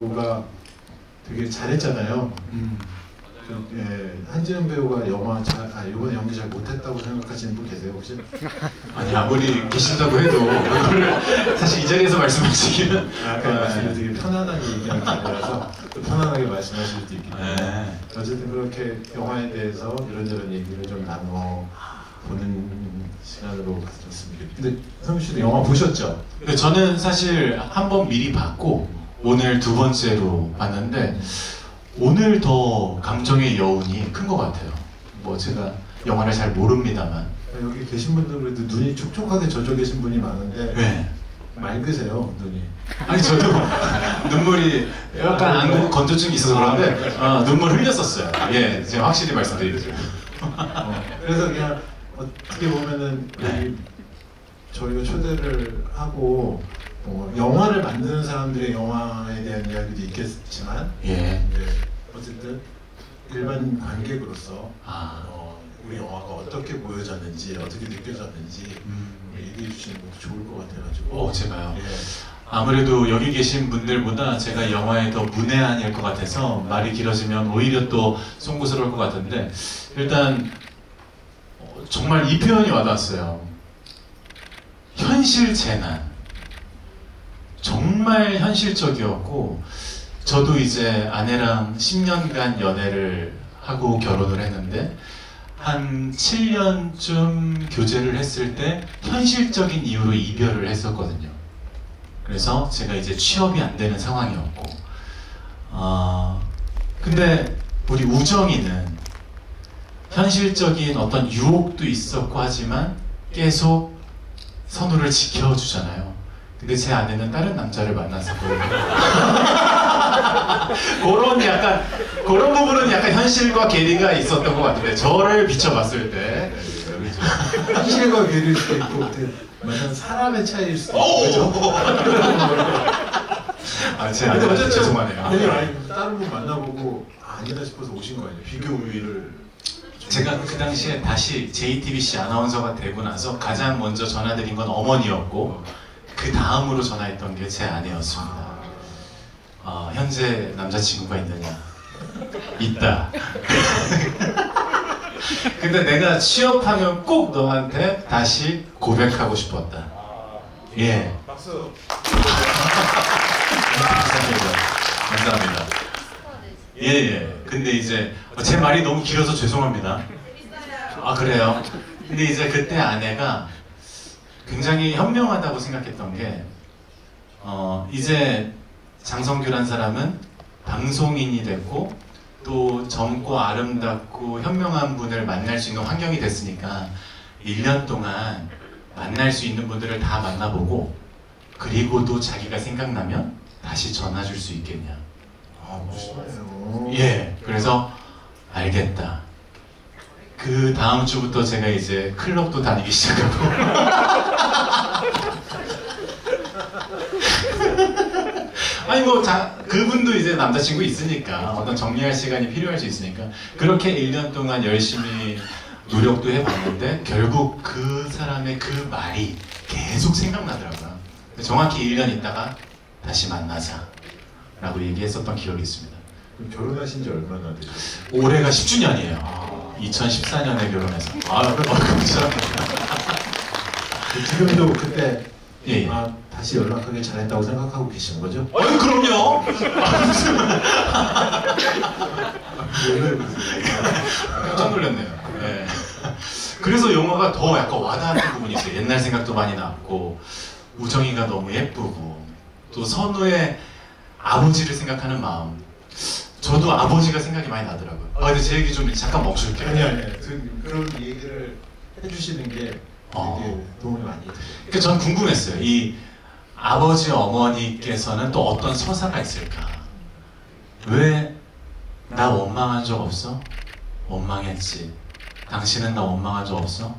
배우가 되게 잘했잖아요. 예, 한지은 배우가 이번에 연기 잘 못했다고 생각하시는 분 계세요 혹시? 아니 아무리 계신다고 해도 그거를 사실 이 자리에서 말씀하시기는 말씀을 되게 편안하게 얘기하는 거라서 편안하게 말씀하실 수도 있기 때문에 네. 어쨌든 그렇게 영화에 대해서 이런저런 얘기를 좀 나눠 보는 시간으로 가졌습니다. 근데 성민 씨도 영화 보셨죠? 근데 저는 사실 한 번 미리 봤고 오늘 두 번째로 봤는데 오늘 더 감정의 여운이 큰 것 같아요. 뭐 제가 영화를 잘 모릅니다만 여기 계신 분들 그래도 눈이 촉촉하게 젖어 계신 분이 많은데 네. 맑으세요 눈이. 아니 저도 눈물이 약간 안구 건조증이 있어서 그런데 눈물 흘렸었어요. 예, 제가 확실히 말씀드리죠. 그래서 그냥 어떻게 보면은 네. 저희가 초대를 하고 영화를 만드는 사람들의 영화에 대한 이야기도 있겠지만 예. 어쨌든 일반 관객으로서 아. 우리 영화가 어떻게 보여졌는지 어떻게 느껴졌는지 얘기해 주시는 것도 좋을 것 같아가지고. 제가요? 예. 아무래도 여기 계신 분들보다 제가 영화에 더 문외한일 것 같아서 말이 길어지면 오히려 또 송구스러울 것 같은데 일단 정말 이 표현이 와닿았어요. 현실 재난. 정말 현실적이었고 저도 이제 아내랑 10년간 연애를 하고 결혼을 했는데 한 7년쯤 교제를 했을 때 현실적인 이유로 이별을 했었거든요. 그래서 제가 이제 취업이 안 되는 상황이었고 근데 우리 우정이는 현실적인 어떤 유혹도 있었고 하지만 계속 선우를 지켜주잖아요. 근데 제 아내는 다른 남자를 만났었거든요. 그런 부분은 약간 현실과 괴리가 있었던 것 같은데 저를 비춰봤을 때 현실과 괴리일 수도 있고 만약 사람의 차이일 수도 있고 그죠? 제 아내한테 죄송하네요. 아니 다른 분 만나보고 아니다 싶어서 오신 거 아니에요? 비교 우위를 제가 그 당시에 다시 JTBC 아나운서가 되고 나서 가장 먼저 전화드린 건 어머니였고 그 다음으로 전화했던 게 제 아내였습니다. 현재 남자친구가 있느냐? 있다. 근데 내가 취업하면 꼭 너한테 다시 고백하고 싶었다. 예. 박수. 감사합니다. 예. 근데 이제 제 말이 너무 길어서 죄송합니다. 그래요? 근데 이제 그때 아내가 굉장히 현명하다고 생각했던 게 이제 장성규란 사람은 방송인이 됐고 또 젊고 아름답고 현명한 분을 만날 수 있는 환경이 됐으니까 1년 동안 만날 수 있는 분들을 다 만나보고 그리고도 자기가 생각나면 다시 전화 줄 수 있겠냐. 멋있네요. 예, 그래서 알겠다. 그 다음 주부터 제가 이제 클럽도 다니기 시작하고 아니 그분도 이제 남자친구 있으니까 어떤 정리할 시간이 필요할 수 있으니까 그렇게 1년 동안 열심히 노력도 해봤는데 결국 그 사람의 그 말이 계속 생각나더라고요. 정확히 1년 있다가 다시 만나자 라고 얘기했었던 기억이 있습니다. 그럼 결혼하신 지 얼마나 되셨어요? 올해가 10주년이에요 2014년에 결혼해서 감사합니다. 지금도 그때 예. 다시 연락하길 잘했다고 생각하고 계시는 거죠? 그럼요. 깜짝 놀랐네요. 네. 그래서 영화가 더 약간 와닿는 부분이 있어요. 옛날 생각도 많이 났고 우정이가 너무 예쁘고 또 선우의 아버지를 생각하는 마음. 저도 아버지가 생각이 많이 나더라고요. 근데 제 얘기 좀 잠깐 멈출게요. 아니 그런 얘기를 해주시는 게 되게 도움이 많이 돼요. 그러니까 전 궁금했어요. 이 아버지 어머니께서는 또 어떤 서사가 있을까? 왜 나 원망한 적 없어? 원망했지. 당신은 나 원망한 적 없어?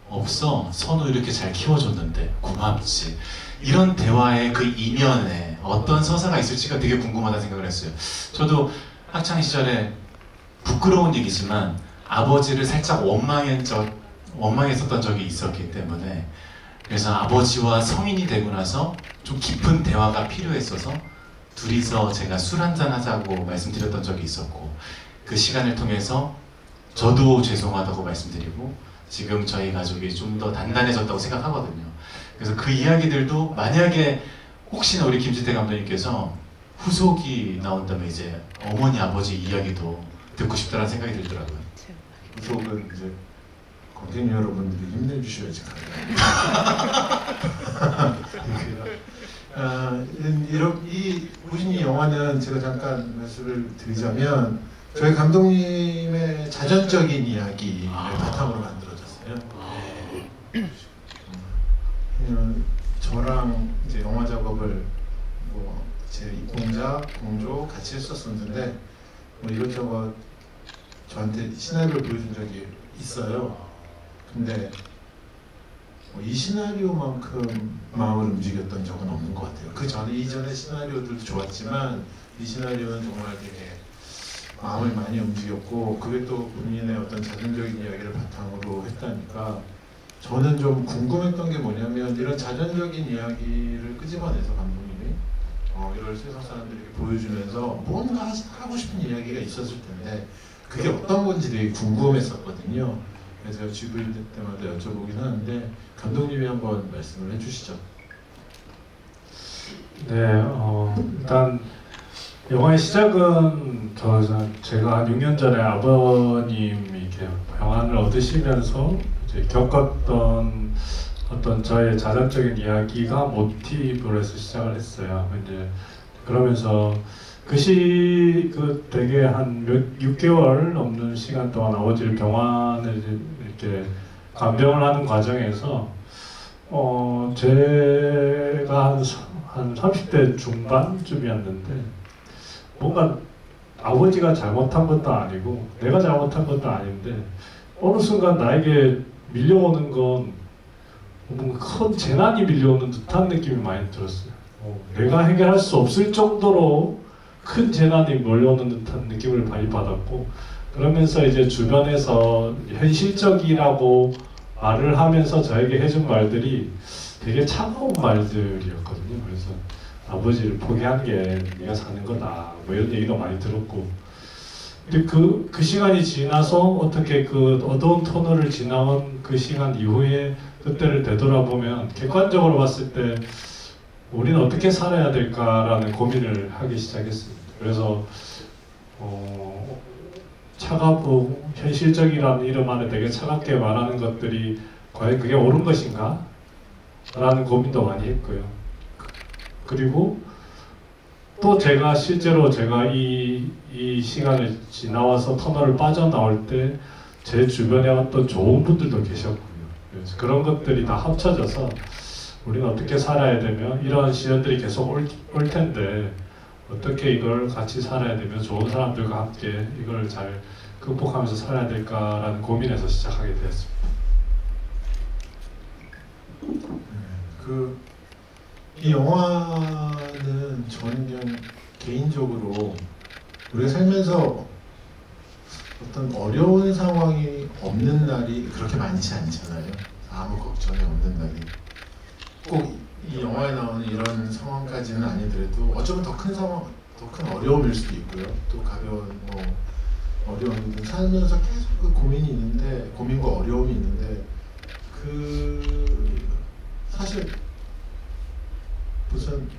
없어. 선우 이렇게 잘 키워줬는데 고맙지. 이런 대화의 그 이면에 어떤 서사가 있을지가 되게 궁금하다 생각을 했어요. 저도 학창 시절에 부끄러운 얘기지만 아버지를 살짝 원망했었던 적이 있었기 때문에 그래서 아버지와 성인이 되고 나서 좀 깊은 대화가 필요했어서 둘이서 제가 술 한잔 하자고 말씀드렸던 적이 있었고, 그 시간을 통해서 저도 죄송하다고 말씀드리고 지금 저희 가족이 좀 더 단단해졌다고 생각하거든요. 그래서 그 이야기들도 만약에 혹시나 우리 김지태 감독님께서 후속이 나온다면 이제 어머니 아버지 이야기도 듣고 싶다는 생각이 들더라고요. 후속은 이제 관객 여러분들이 힘내주셔야지 가능해요. 이 보신 이 영화는 제가 잠깐 말씀을 드리자면 저희 감독님의 자전적인 이야기를 바탕으로 만들어졌어요. 저랑 이제 영화 작업을 제 입봉자, 공조 같이 했었었는데 이것저것 저한테 시나리오를 보여준 적이 있어요. 근데 이 시나리오만큼 마음을 움직였던 적은 없는 것 같아요. 그 전에 이전의 시나리오들도 좋았지만 이 시나리오는 정말 되게 마음을 많이 움직였고, 그게 또 본인의 어떤 자전적인 이야기를 바탕으로 했다니까 저는 좀 궁금했던 게 뭐냐면, 이런 자전적인 이야기를 끄집어내서 감독님이 이걸 세상 사람들에게 보여주면서 뭔가 하고 싶은 이야기가 있었을 텐데 그게 어떤 건지 되게 궁금했었거든요. 그래서 제가 GV 때마다 여쭤보긴 하는데 감독님이 한번 말씀을 해주시죠. 네, 일단 영화의 시작은 제가 한 6년 전에 아버님이 이렇게 병환을 얻으시면서 이제 겪었던 어떤 저의 자전적인 이야기가 모티브로 해서 시작을 했어요. 이제 그러면서 되게 한 6개월 넘는 시간 동안 아버지를 병원에 이렇게 간병을 하는 과정에서 제가 한 30대 중반쯤이었는데 뭔가 아버지가 잘못한 것도 아니고 내가 잘못한 것도 아닌데 어느 순간 나에게 밀려오는 건 뭔가 큰 재난이 밀려오는 듯한 느낌이 많이 들었어요. 내가 해결할 수 없을 정도로 큰 재난이 몰려오는 듯한 느낌을 많이 받았고, 그러면서 이제 주변에서 현실적이라고 말을 하면서 저에게 해준 말들이 되게 차가운 말들이었거든요. 그래서 아버지를 포기한 게 네가 사는 거다 뭐 이런 얘기도 많이 들었고, 근데 그 시간이 지나서 어떻게 그 어두운 터널을 지나온 그 시간 이후에 그때를 되돌아보면 객관적으로 봤을 때 우리는 어떻게 살아야 될까라는 고민을 하기 시작했습니다. 그래서 차갑고 현실적이라는 이름 안에 되게 차갑게 말하는 것들이 과연 그게 옳은 것인가? 라는 고민도 많이 했고요. 그리고 또 실제로 제가 이 시간을 지나와서 터널을 빠져나올 때 제 주변에 어떤 좋은 분들도 계셨고요. 그래서 그런 것들이 다 합쳐져서 우리는 어떻게 살아야 되며 이런 시련들이 계속 올 텐데 어떻게 이걸 같이 살아야 되며 좋은 사람들과 함께 이걸 잘 극복하면서 살아야 될까라는 고민에서 시작하게 되었습니다. 이 영화는 저는 그냥 개인적으로 우리가 살면서 어떤 어려운 상황이 없는 날이 그렇게 많지 않잖아요. 아무 걱정이 없는 날이. 꼭 이 영화에 나오는 이런 상황까지는 아니더라도 어쩌면 더 큰 상황, 더 큰 어려움일 수도 있고요. 또 가벼운 어려움들 살면서 계속 그 고민이 있는데, 고민과 어려움이 있는데 사실 무슨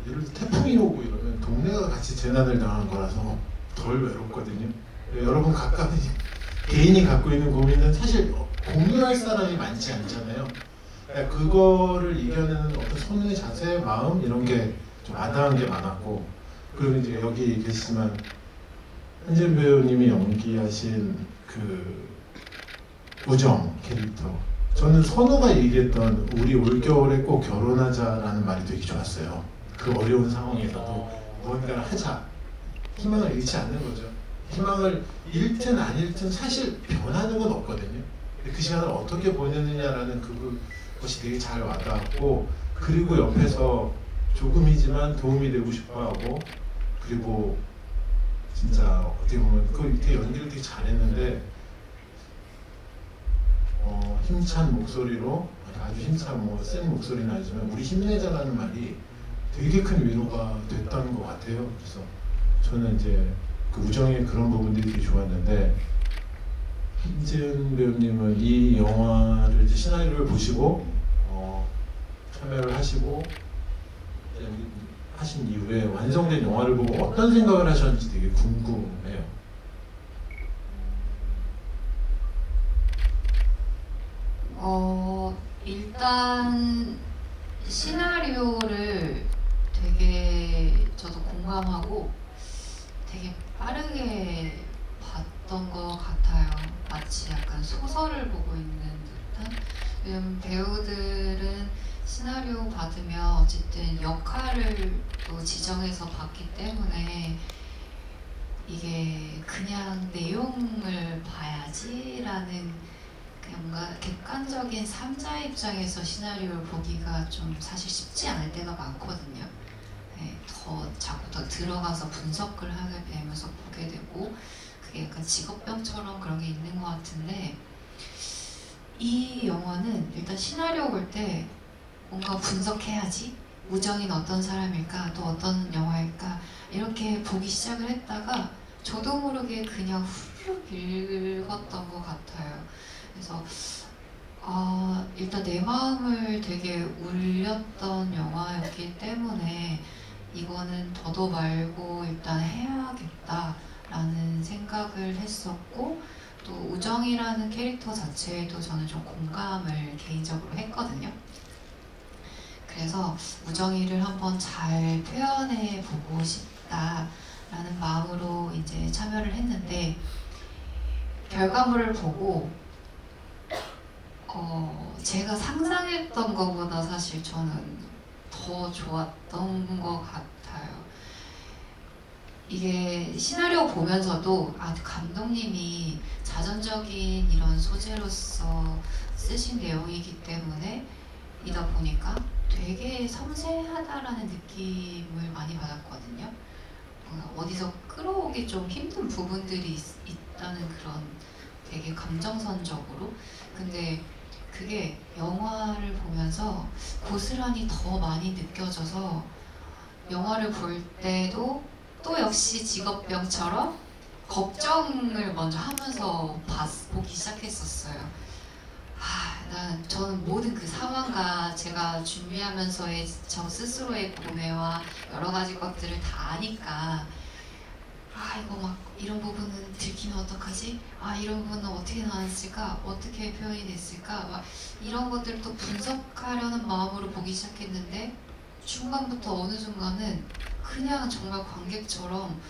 예를 들어 태풍이 오고 이러면 동네가 같이 재난을 당한 거라서 덜 외롭거든요. 여러분 각각 개인이 갖고 있는 고민은 사실 공유할 사람이 많지 않잖아요. 그거를 이겨내는 어떤 손의 자세, 마음 이런 게 좀 와닿은 게 많았고, 그리고 이제 여기 계시지만 한지은 배우님이 연기하신 그 우정 캐릭터, 저는 선우가 얘기했던 우리 올겨울에 꼭 결혼하자라는 말이 되게 좋았어요. 그 어려운 상황에서도 무언가를 하자, 희망을 잃지 않는 거죠. 희망을 잃든 안 잃든 사실 변하는 건 없거든요. 근데 그 시간을 어떻게 보내느냐라는 그것이 되게 잘 와닿았고, 그리고 옆에서 조금이지만 도움이 되고 싶어하고, 그리고 진짜 어떻게 보면 그 되게 연기를 되게 잘했는데 힘찬 목소리로, 아주 힘찬 센 목소리는 아니지만 우리 힘내자라는 말이 되게 큰 위로가 됐다는 것 같아요. 그래서 저는 이제 그 우정의 그런 부분들이 되게 좋았는데, 김지은 배우님은 이 영화를 이제 시나리오를 보시고 참여를 하시고 하신 이후에 완성된 영화를 보고 어떤 생각을 하셨는지 되게 궁금해요. 일단 시나리오를 되게 저도 공감하고 되게 빠르게 봤던 것 같아요. 마치 약간 소설을 보고 있는 듯한. 왜냐면 배우들은 시나리오 받으면 어쨌든 역할을 또 지정해서 받기 때문에 이게 그냥 내용을 봐야지라는 그냥 뭔가 객관적인 3자 입장에서 시나리오를 보기가 좀 사실 쉽지 않을 때가 많거든요. 네, 더 자꾸 더 들어가서 분석을 하게 되면서 보게 되고 그게 약간 직업병처럼 그런 게 있는 것 같은데, 이 영화는 일단 시나리오 볼 때 뭔가 분석해야지, 우정이는 어떤 사람일까, 또 어떤 영화일까 이렇게 보기 시작을 했다가 저도 모르게 그냥 훌륭 읽었던 것 같아요. 그래서 일단 내 마음을 되게 울렸던 영화였기 때문에 이거는 더도 말고 일단 해야겠다라는 생각을 했었고, 또 우정이라는 캐릭터 자체에도 저는 좀 공감을 개인적으로 했거든요. 그래서 우정이를 한번 잘 표현해 보고 싶다라는 마음으로 이제 참여를 했는데, 결과물을 보고 제가 상상했던 것보다 사실 저는 더 좋았던 것 같아요. 이게 시나리오 보면서도 감독님이 자전적인 이런 소재로서 쓰신 내용이기 때문에 이다 보니까 되게 섬세하다라는 느낌을 많이 받았거든요. 어디서 끌어오기 좀 힘든 부분들이 있다는 그런 되게 감정선적으로. 근데 그게 영화를 보면서 고스란히 더 많이 느껴져서 영화를 볼 때도 또 역시 직업병처럼 걱정을 먼저 하면서 보기 시작했었어요. 저는 모든 그 상황과 제가 준비하면서의 저 스스로의 고뇌와 여러 가지 것들을 다 아니까, 이거 막 이런 부분은 들키면 어떡하지? 이런 부분은 어떻게 나왔을까? 어떻게 표현이 됐을까? 막 이런 것들을 또 분석하려는 마음으로 보기 시작했는데, 중간부터 어느 순간은 그냥 정말 관객처럼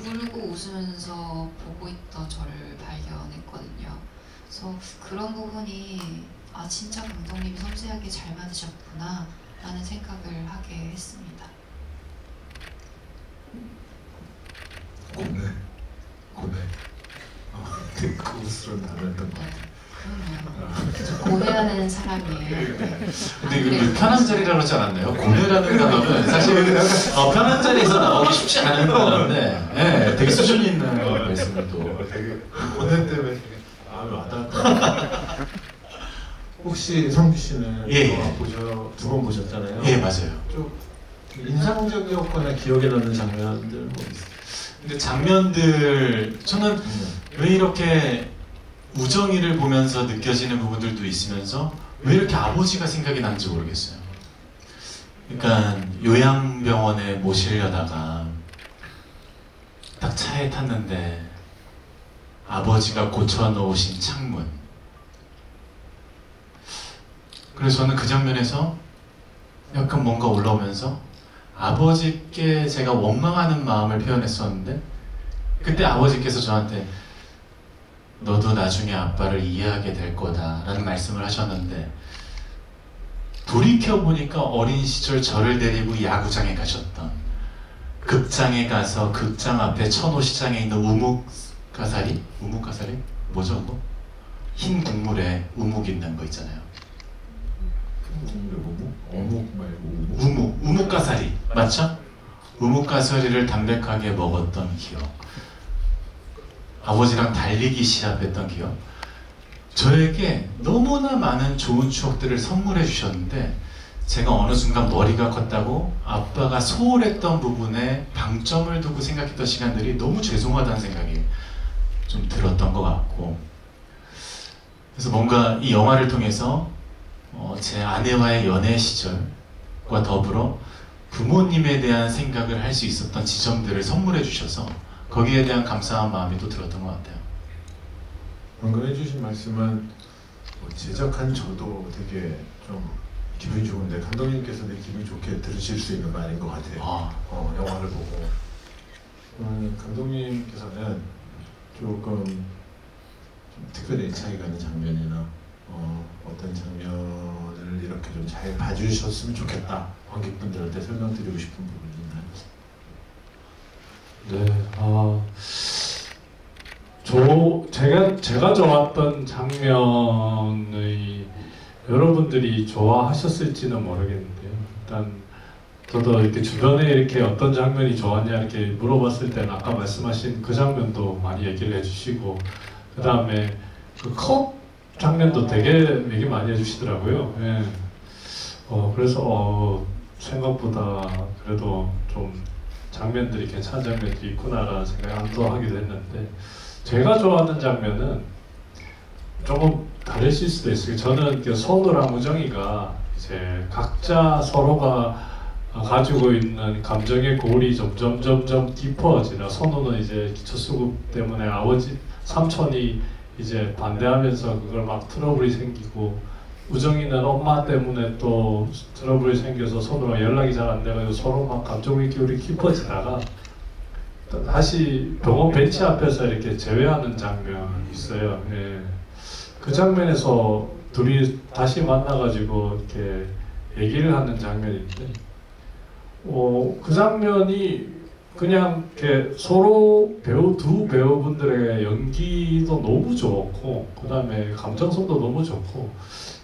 울고 웃으면서 보고 있던 저를 발견했거든요. 그래서 그런 부분이 진짜 감독님이 섬세하게 잘 만드셨구나 라는 생각을 하게 했습니다. 고뇌 되게 고스런 단어였던 것 같아요. 그럼요. 고뇌하는 사람이에요. 근데 그 편한 자리라고 그러지 않았나요? 고뇌라는 단어는 사실 편한 자리에서 나오기 쉽지 않은 단어인데, 네, 되게 수준 있는 말씀을 또. 되게 고뇌 때문에 되게 와닿았다. 혹시 성규 씨는 영화 두 번 보셨잖아요. 예, 맞아요. 좀 인상적이었거나 기억에 남는 장면들 뭐 있어요? 근데 장면들, 저는 왜 이렇게 우정이를 보면서 느껴지는 부분들도 있으면서 왜 이렇게 아버지가 생각이 나는지 모르겠어요. 그러니까 요양병원에 모시려다가 딱 차에 탔는데 아버지가 고쳐놓으신 창문. 그래서 저는 그 장면에서 약간 뭔가 올라오면서 아버지께 제가 원망하는 마음을 표현했었는데, 그때 아버지께서 저한테 너도 나중에 아빠를 이해하게 될 거다 라는 말씀을 하셨는데, 돌이켜보니까 어린 시절 저를 데리고 야구장에 가셨던, 극장에 가서 극장 앞에 천호시장에 있는 우묵가사리? 뭐죠 그거? 흰 국물에 우묵 있는 거 있잖아요. 어묵 말고 우묵가사리 맞죠? 우묵가사리를 담백하게 먹었던 기억, 아버지랑 달리기 시합했던 기억, 저에게 너무나 많은 좋은 추억들을 선물해 주셨는데, 제가 어느 순간 머리가 컸다고 아빠가 소홀했던 부분에 방점을 두고 생각했던 시간들이 너무 죄송하다는 생각이 좀 들었던 것 같고, 그래서 뭔가 이 영화를 통해서 제 아내와의 연애 시절과 더불어 부모님에 대한 생각을 할 수 있었던 지점들을 선물해 주셔서 거기에 대한 감사한 마음이 또 들었던 것 같아요. 방금 해주신 말씀은 제작한 저도 되게 좀 기분이 좋은데 감독님께서 되게 기분이 좋게 들으실 수 있는 거 아닌 것 같아요. 영화를 보고 감독님께서는 조금 좀 특별히 애착이 가는 장면이나 어떤 장면을 이렇게 좀 잘 봐주셨으면 좋겠다, 관객분들한테 설명드리고 싶은 부분이 있나요? 네, 제가 좋았던 장면의 여러분들이 좋아하셨을지는 모르겠는데요. 일단 저도 이렇게 주변에 이렇게 어떤 장면이 좋았냐 이렇게 물어봤을 때는 아까 말씀하신 그 장면도 많이 얘기를 해주시고, 그 다음에 그 컵 장면도 되게 얘기 많이 해주시더라고요. 예. 그래서 생각보다 그래도 좀 장면들이 괜찮은 장면들이 있구나라는 생각이 또 하기도 했는데, 제가 좋아하는 장면은 조금 다르실 수도 있어요. 저는 선우랑 우정이가 이제 각자 서로가 가지고 있는 감정의 골이 점점 깊어지나, 선우는 이제 기초수급 때문에 아버지 삼촌이 이제 반대하면서 그걸 막 트러블이 생기고, 우정이는 엄마 때문에 또 트러블이 생겨서 선우랑 연락이 잘 안 돼가지고 서로 막 감정의 골이 깊어지다가 다시 병원 벤치 앞에서 이렇게 재회하는 장면이 있어요. 예. 그 장면에서 둘이 다시 만나가지고 이렇게 얘기를 하는 장면인데, 그 장면이 그냥 이렇게 서로 두 배우분들의 연기도 너무 좋고, 그 다음에 감정성도 너무 좋고,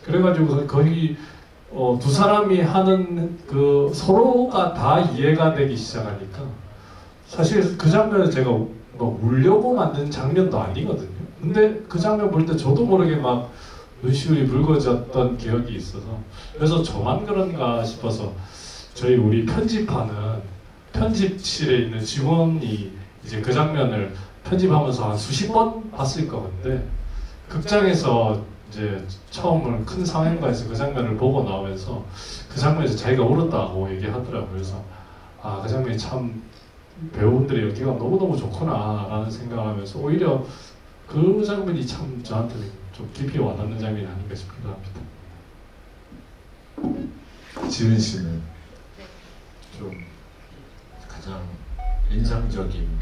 그래가지고 거의 두 사람이 하는 그 서로가 다 이해가 되기 시작하니까, 사실 그 장면을 제가 막 울려고 만든 장면도 아니거든요. 근데 그 장면 볼 때 저도 모르게 막 눈시울이 붉어졌던 기억이 있어서, 그래서 저만 그런가 싶어서 우리 편집하는 편집실에 있는 직원이 이제 그 장면을 편집하면서 한 수십 번 봤을 건데, 극장에서 이제 처음으로 큰 상영관에서 그 장면을 보고 나오면서 그 장면에서 자기가 울었다고 얘기하더라고요. 그래서 그 장면이 참 배우분들의 연기가 너무너무 좋구나 라는 생각을 하면서 오히려 그 장면이 참 저한테는 좀 깊이 와닿는 장면이 아닌가 싶기도 합니다. 지은 씨는 좀 가장 인상적인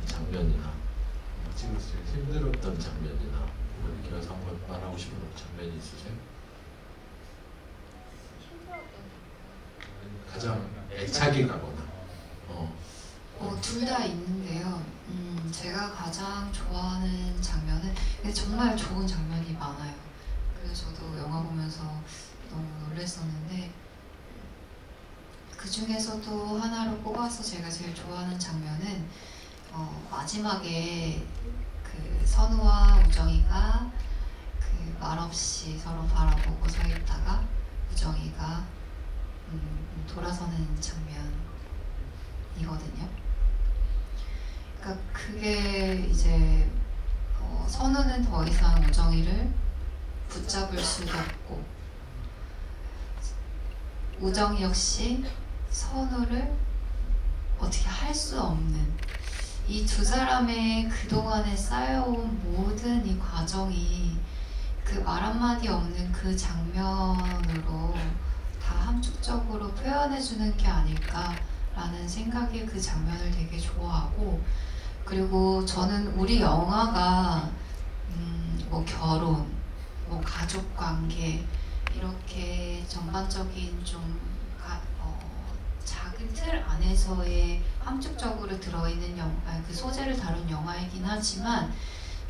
장면이나 찍었을 때 힘들었던 장면이나 이렇게 해서 한번 말하고 싶은 장면이 있으세요? 가장 애착이 가거나. 둘 다 있는데요. 제가 가장 좋아하는 장면은, 근데 정말 좋은 장면이 많아요. 그래서 저도 영화 보면서 너무 놀랐었는데, 그 중에서도 하나로 뽑아서 제가 제일 좋아하는 장면은 마지막에 그 선우와 우정이가 그 말없이 서로 바라보고 서 있다가 우정이가 돌아서는 장면이거든요. 그러니까 그게 이제 선우는 더 이상 우정이를 붙잡을 수도 없고, 우정이 역시 선우를 어떻게 할 수 없는, 이 두 사람의 그동안에 쌓여온 모든 이 과정이 그 말 한마디 없는 그 장면으로 다 함축적으로 표현해주는 게 아닐까라는 생각에 그 장면을 되게 좋아하고, 그리고 저는 우리 영화가 뭐 결혼, 뭐 가족관계 이렇게 전반적인 좀 작은 틀 안에서의 함축적으로 들어있는 그 소재를 다룬 영화이긴 하지만,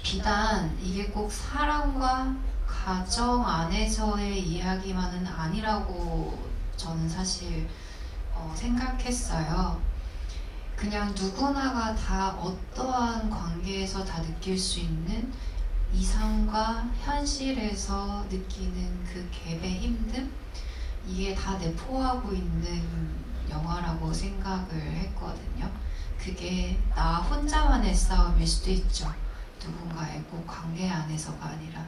비단 이게 꼭 사랑과 가정 안에서의 이야기만은 아니라고 저는 사실 생각했어요. 그냥 누구나가 다 어떠한 관계에서 다 느낄 수 있는 이상과 현실에서 느끼는 그 갭의 힘듦, 이게 다 내포하고 있는 영화라고 생각을 했거든요. 그게 나 혼자만의 싸움일 수도 있죠. 누군가의 꼭 관계 안에서가 아니라.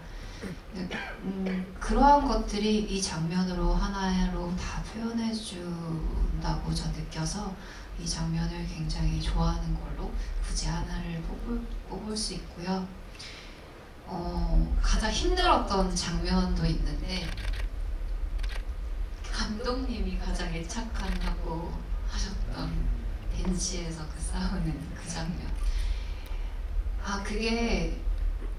그러한 것들이 이 장면으로 하나로 다 표현해 준다고 저 느껴서 이 장면을 굉장히 좋아하는 걸로 굳이 하나를 뽑을 수 있고요. 가장 힘들었던 장면도 있는데 감독님이 가장 애착한다고 하셨던 벤치에서 그 싸우는 그 장면. 그게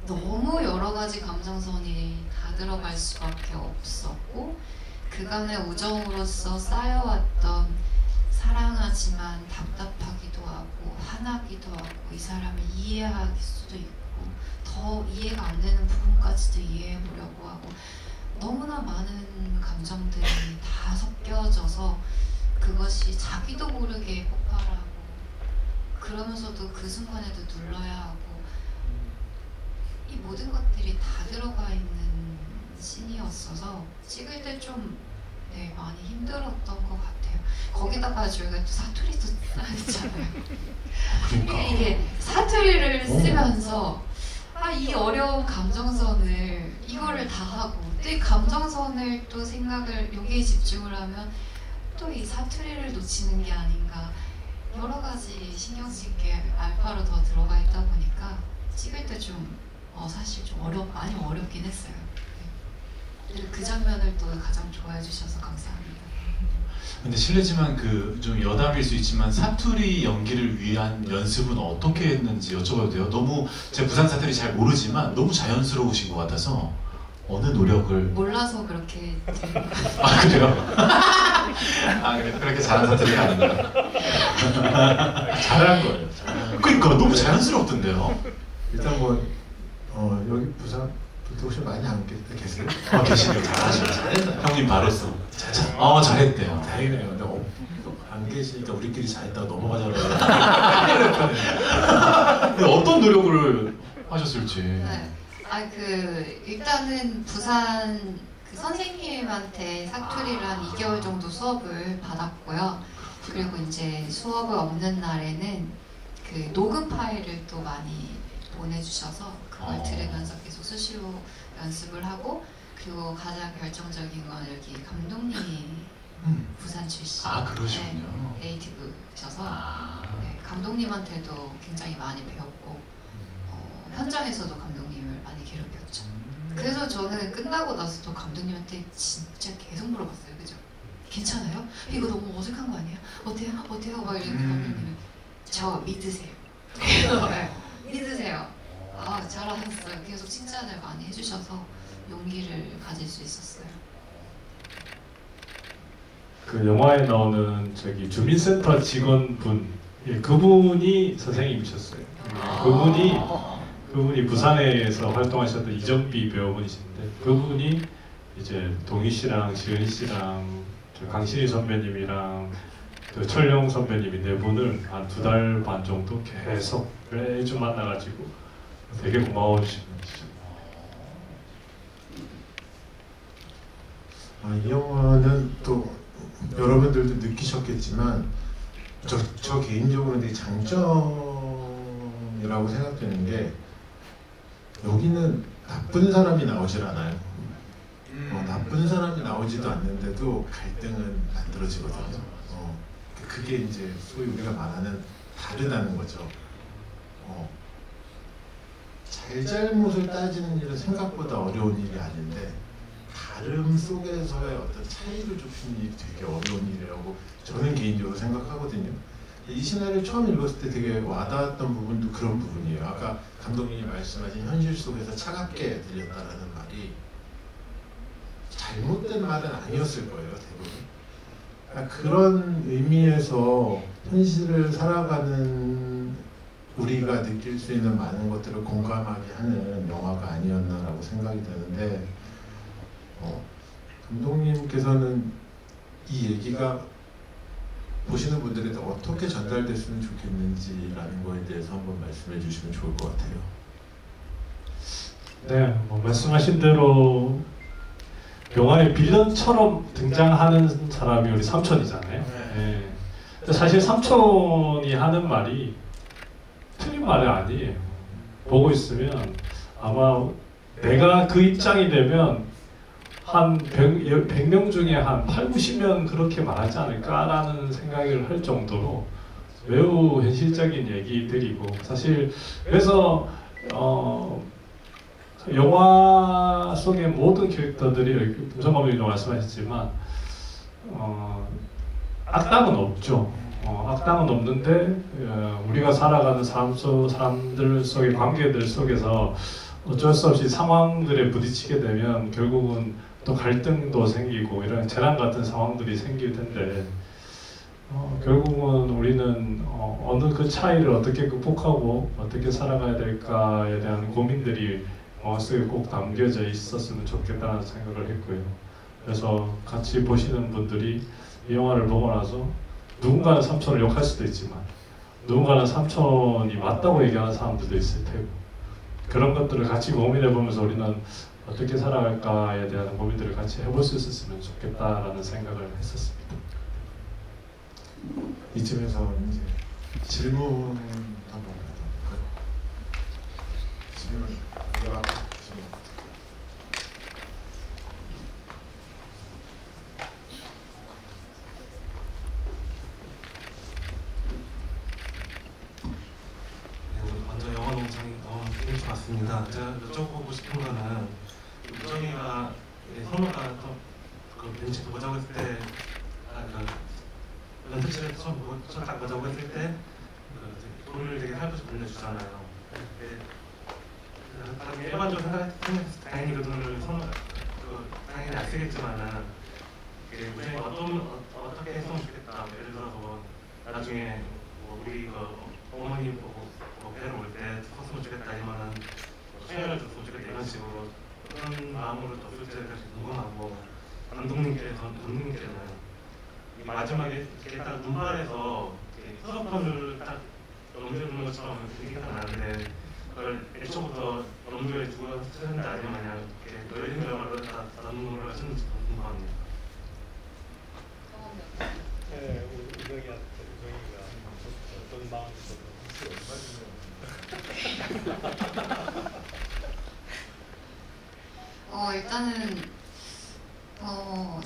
너무 여러 가지 감정선이 다 들어갈 수밖에 없었고 그간의 우정으로서 쌓여왔던 사랑하지만 답답하기도 하고 화나기도 하고 이 사람을 이해할 수도 있고 더 이해가 안 되는 부분까지도 이해해보려고 하고 너무나 많은 감정들이 다 섞여져서 그것이 자기도 모르게 폭발하고 그러면서도 그 순간에도 눌러야 하고 이 모든 것들이 다 들어가 있는 씬이었어서 찍을 때 좀 많이 힘들었던 것 같아요. 거기다가 저희가 또 사투리도 써야 되잖아요. 그러니까. 이게 사투리를 쓰면서 이 어려운 감정선을 이거를 다 하고 또 이 감정선을 또 생각을 여기에 집중을 하면 또 이 사투리를 놓치는 게 아닌가 여러 가지 신경 쓸 게 알파로 더 들어가 있다 보니까 찍을 때 좀 사실 좀 많이 어렵긴 했어요. 네. 그 장면을 또 가장 좋아해 주셔서 감사합니다. 근데 실례지만 그 좀 여담일 수 있지만 사투리 연기를 위한 연습은 어떻게 했는지 여쭤봐도 돼요? 너무 제가 부산 사투리 잘 모르지만 너무 자연스러우신 것 같아서 어느 노력을 몰라서 그렇게 그래요? 그래 그렇게 잘한 사투리가 아닌가? 잘한 거예요. 그러니까 너무 자연스럽던데요. 일단 여기 부산 혹시 많이 안 계세요? 계시네요. 잘하셨어요. 형님 말했어. 잘했대요. 다행이네요. 근데 안 계시니까 우리끼리 잘했다가 넘어가자고. 근데 어떤 노력을 하셨을지. 네. 일단은 부산 그 선생님한테 사투리를 한 2개월 정도 수업을 받았고요. 그리고 이제 수업을 없는 날에는 그 녹음 파일을 또 많이 보내주셔서 그걸 들으면서 계속 수시로 연습을 하고 그리고 가장 결정적인 건 여기 감독님이 부산 출신 그러시군요. 네이티브셔서 감독님한테도 굉장히 많이 배웠고 현장에서도 감독님을 많이 괴롭혔죠. 그래서 저는 끝나고 나서도 감독님한테 진짜 계속 물어봤어요. 그죠? 괜찮아요? 이거 너무 어색한 거 아니에요? 어때요? 막 이러는데 감독님은 저 믿으세요. 믿으세요. 잘하셨어요. 계속 칭찬을 많이 해주셔서 용기를 가질 수 있었어요. 그 영화에 나오는 주민센터 직원분, 그분이 선생님이셨어요. 그분이 부산에서 활동하셨던 이정비 배우분이신데 그분이 이제 동희 씨랑 지은 씨랑 강신희 선배님이랑 철령 선배님이 네 분을 한 2달 반 정도 계속 매주 만나가지고 되게 고마워하시는 분이죠. 이 영화는 또 여러분들도 느끼셨겠지만 저 개인적으로는 되게 장점이라고 생각되는 게 여기는 나쁜 사람이 나오질 않아요. 나쁜 사람이 나오지도 않는데도 갈등은 만들어지거든요. 그게 이제 소위 우리가 말하는 다르다는 거죠. 잘잘못을 따지는 일은 생각보다 어려운 일이 아닌데 다름 속에서의 어떤 차이를 좁히는 일이 되게 어려운 일이라고 저는 개인적으로 생각하거든요. 이 시나리오를 처음 읽었을 때 되게 와닿았던 부분도 그런 부분이에요. 아까 감독님이 말씀하신 현실 속에서 차갑게 들렸다라는 말이 잘못된 말은 아니었을 거예요, 대부분. 그런 의미에서 현실을 살아가는 우리가 느낄 수 있는 많은 것들을 공감하게 하는 영화가 아니었나라고 생각이 드는데 감독님께서는 이 얘기가 보시는 분들한테 어떻게 전달됐으면 좋겠는지라는 거에 대해서 한번 말씀해 주시면 좋을 것 같아요. 네, 말씀하신 대로 영화의 빌런처럼 등장하는 사람이 우리 삼촌이잖아요. 예. 근데 사실 삼촌이 하는 말이 틀린 말이 아니에요. 보고 있으면 아마 내가 그 입장이 되면 한 100명 중에 한 8, 90명 그렇게 말하지 않을까라는 생각을 할 정도로 매우 현실적인 얘기들이고, 사실 그래서 영화 속의 모든 캐릭터들이 김성 감독님도 말씀하셨지만 악당은 없죠. 악당은 없는데 우리가 살아가는 사람들 속의 관계들 속에서 어쩔 수 없이 상황들에 부딪히게 되면 결국은 또 갈등도 생기고 이런 재난 같은 상황들이 생길 텐데 결국은 우리는 어느 그 차이를 어떻게 극복하고 어떻게 살아가야 될까에 대한 고민들이 영화 속에 꼭 담겨져 있었으면 좋겠다는 생각을 했고요. 그래서 같이 보시는 분들이 이 영화를 보고 나서 누군가는 삼촌을 욕할 수도 있지만 누군가는 삼촌이 맞다고 얘기하는 사람들도 있을 테고, 그런 것들을 같이 고민해 보면서 우리는 어떻게 살아갈까에 대한 고민들을 같이 해볼 수 있었으면 좋겠다라는 생각을 했었습니다. 이쯤에서 이제 질문 한번 해볼까요? 질문 누가 질문? 먼저 영화 농장이 굉장히 좋았습니다. 제가 여쭤보고 싶은 거는 우정이가 선우가 그 벤치 보자고 했을 때, 연습실에서 처음 딱 보자고 했을 때 돈을 되게 살포시 빌려주잖아요. 당연히 일반적으로 생각했을 때 당연히 그 돈을 선우가 당연히 안 쓰겠지만은 우정이 어떻게 했으면 좋겠다. 예를 들어서 나중에 우리 어머님 보고 배를 올 때 컸으면 좋겠다, 아니면은 수혈을 줬으면 좋겠다, 이런 식으로 어떤 마음으로 줬을지가 궁금하고, 감독님께서는 이 마지막에 이렇게 딱 눈발에서 서서폰을 딱 넘겨주는 것처럼 얘기가 나는데 그걸 애초부터 넘겨에 두고 쓰는지 아니면 그냥 이렇게 열린 영화를 다 넣는 걸 하시는지 궁금합니다. 네, 우정이가 어떤 마음이 일단은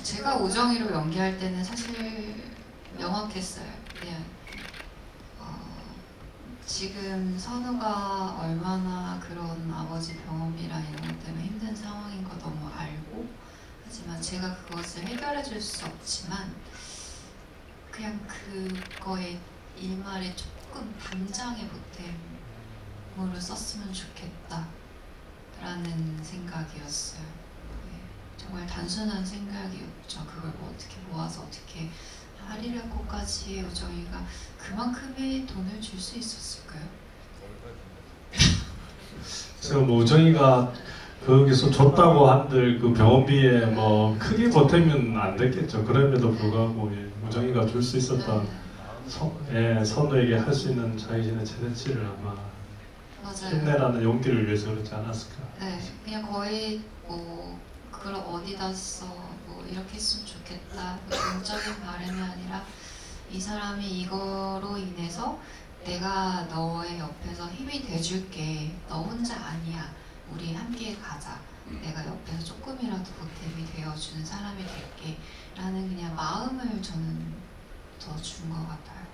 제가 우정이로 연기할 때는 사실 명확했어요. 그냥 지금 선우가 얼마나 그런 아버지 병원비랑 이런 것 때문에 힘든 상황인 거 너무 알고, 하지만 제가 그것을 해결해 줄 수 없지만 그냥 그거에 일말에 조금 당장의 보탬으로 썼으면 좋겠다 라는 생각이었어요. 네, 정말 단순한 생각이었죠. 그걸 뭐 어떻게 모아서 어떻게 하리라고까지 우정이가 그만큼의 돈을 줄 수 있었을까요? 그래서 뭐 우정이가 거기서 줬다고 한들 그 병원비에 뭐 크게 보태면 안 됐겠죠. 그럼에도 불구하고 우정이가 줄 수 있었던 선우에게 할 수 있는 자기진의 최대치를 아마 맞아요. 힘내라는 용기를 위해서 그렇지 않았을까. 네, 그냥 거의 뭐 그걸 어디다 써, 뭐 이렇게 했으면 좋겠다, 공적인 바람이 아니라 이 사람이 이거로 인해서 내가 너의 옆에서 힘이 돼줄게, 너 혼자 아니야, 우리 함께 가자, 내가 옆에서 조금이라도 보탬이 되어주는 사람이 될게 라는 그냥 마음을 저는 더 준 것 같아요.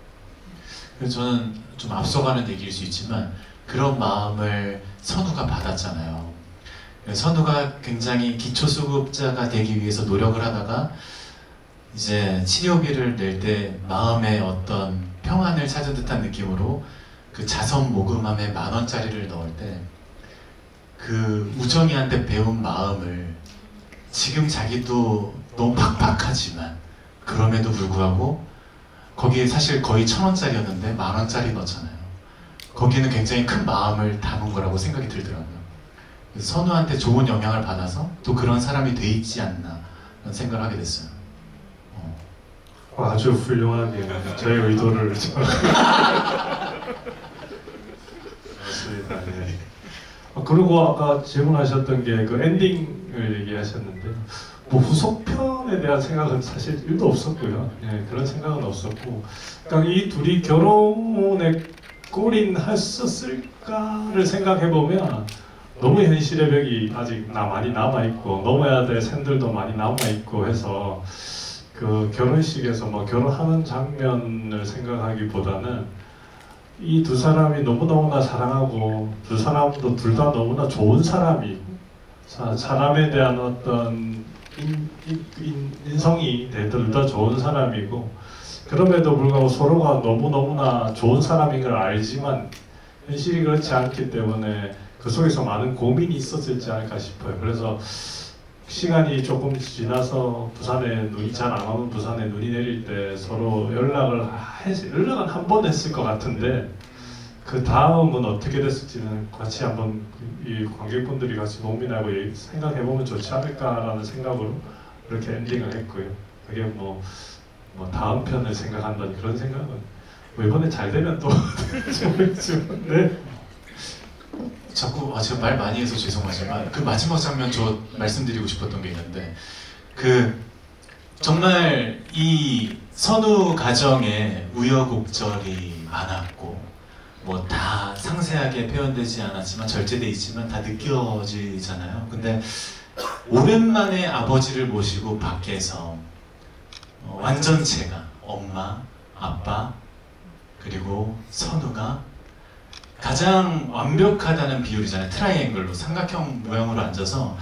그래서 저는 좀 앞서가는 얘기일 수 있지만 그런 마음을 선우가 받았잖아요. 선우가 굉장히 기초수급자가 되기 위해서 노력을 하다가 이제 치료비를 낼 때 마음의 어떤 평안을 찾은 듯한 느낌으로 그 자선 모금함에 10,000원짜리를 넣을 때 그 우정이한테 배운 마음을 지금 자기도 너무 팍팍하지만 그럼에도 불구하고 거기에 사실 거의 1,000원짜리였는데 10,000원짜리 넣잖아요. 거기는 굉장히 큰 마음을 담은 거라고 생각이 들더라고요. 그래서 선우한테 좋은 영향을 받아서 또 그런 사람이 돼 있지 않나 그런 생각을 하게 됐어요. 아주 훌륭하게 저의 의도를 맞습니다. 네. 그리고 아까 질문하셨던 게 그 엔딩을 얘기하셨는데 뭐 후속편에 대한 생각은 사실 1도 없었고요. 예, 그런 생각은 없었고, 그러니까 이 둘이 결혼에 꼴인 했었을까를 생각해 보면 너무 현실의 벽이 아직 많이 남아 있고 넘어야 될 샌들도 많이 남아 있고 해서 그 결혼식에서 뭐 결혼하는 장면을 생각하기보다는 이 두 사람이 너무너무나 사랑하고 두 사람도 둘 다 너무나 좋은 사람이 사람에 대한 어떤 인성이 둘 다 좋은 사람이고 그럼에도 불구하고 서로가 너무너무나 좋은 사람인 걸 알지만 현실이 그렇지 않기 때문에 그 속에서 많은 고민이 있었지 않을까 싶어요. 그래서 시간이 조금 지나서 부산에 눈이 잘 안 오는 부산에 눈이 내릴 때 서로 연락은 한 번 했을 것 같은데 그 다음은 어떻게 됐을지는 같이 한번 이 관객분들이 같이 고민하고 생각해보면 좋지 않을까라는 생각으로 이렇게 엔딩을 했고요. 그게 뭐 다음 편을 생각한다는 그런 생각은 뭐 이번에 잘 되면 또 좋겠지만 네. 자꾸 제가 말 많이 해서 죄송하지만 그 마지막 장면 저 말씀드리고 싶었던 게 있는데 그 정말 이 선우 가정에 우여곡절이 많았고 뭐 다 상세하게 표현되지 않았지만 절제돼 있지만 다 느껴지잖아요. 근데 오랜만에 아버지를 모시고 밖에서 완전체가 엄마, 아빠 그리고 선우가 가장 완벽하다는 비율이잖아요. 트라이앵글로 삼각형 모양으로 앉아서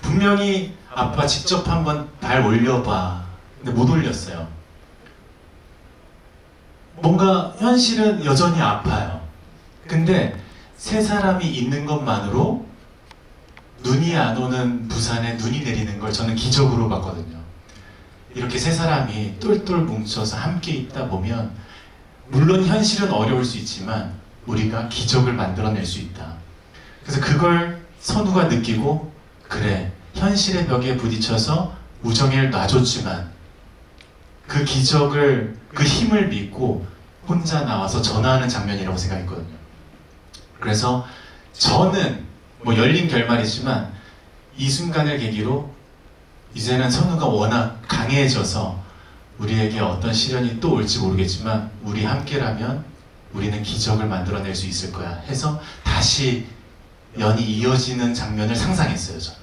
분명히 아빠 직접 한번 발 올려봐. 근데 못 올렸어요. 뭔가 현실은 여전히 아파요. 근데 세 사람이 있는 것만으로 눈이 안 오는 부산에 눈이 내리는 걸 저는 기적으로 봤거든요. 이렇게 세 사람이 똘똘 뭉쳐서 함께 있다 보면 물론 현실은 어려울 수 있지만 우리가 기적을 만들어낼 수 있다. 그래서 그걸 선우가 느끼고 그래 현실의 벽에 부딪혀서 우정이를 놔줬지만 그 기적을 그 힘을 믿고 혼자 나와서 전화하는 장면이라고 생각했거든요. 그래서 저는 뭐 열린 결말이지만 이 순간을 계기로 이제는 선우가 워낙 강해져서 우리에게 어떤 시련이 또 올지 모르겠지만 우리 함께라면 우리는 기적을 만들어낼 수 있을 거야 해서 다시 연이 이어지는 장면을 상상했어요 저는.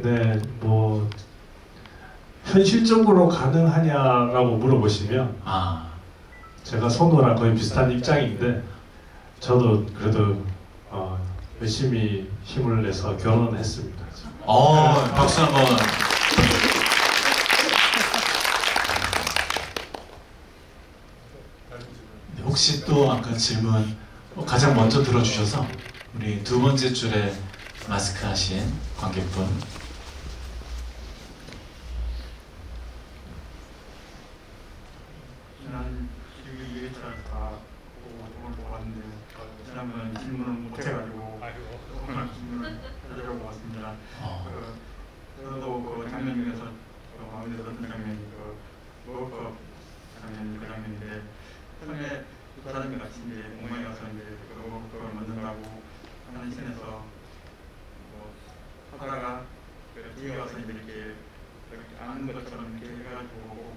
네, 뭐 현실적으로 가능하냐라고 물어보시면 제가 선우랑 거의 비슷한 입장인데 저도 그래도 열심히 힘을 내서 결혼을 했습니다. 박수 한번. 혹시 또 아까 질문 가장 먼저 들어주셔서 우리 두 번째 줄에 마스크 하신 관객분. 난 이 얘기를 다 보고 왔는데 지난번 질문을 못해가지고 오늘 질문을 하려고 왔습니다. 저도 그 장면 중에서 마음에 들었던 장면이 그 워크업 장면이 그 장면인데 처음에 두 사람이 같이 이제 옥마에 가서 이제 그걸 만든다고 하는 씬에서 뭐 하다가 그 뒤에 와서 이렇게 아는 것처럼 이렇게 해가지고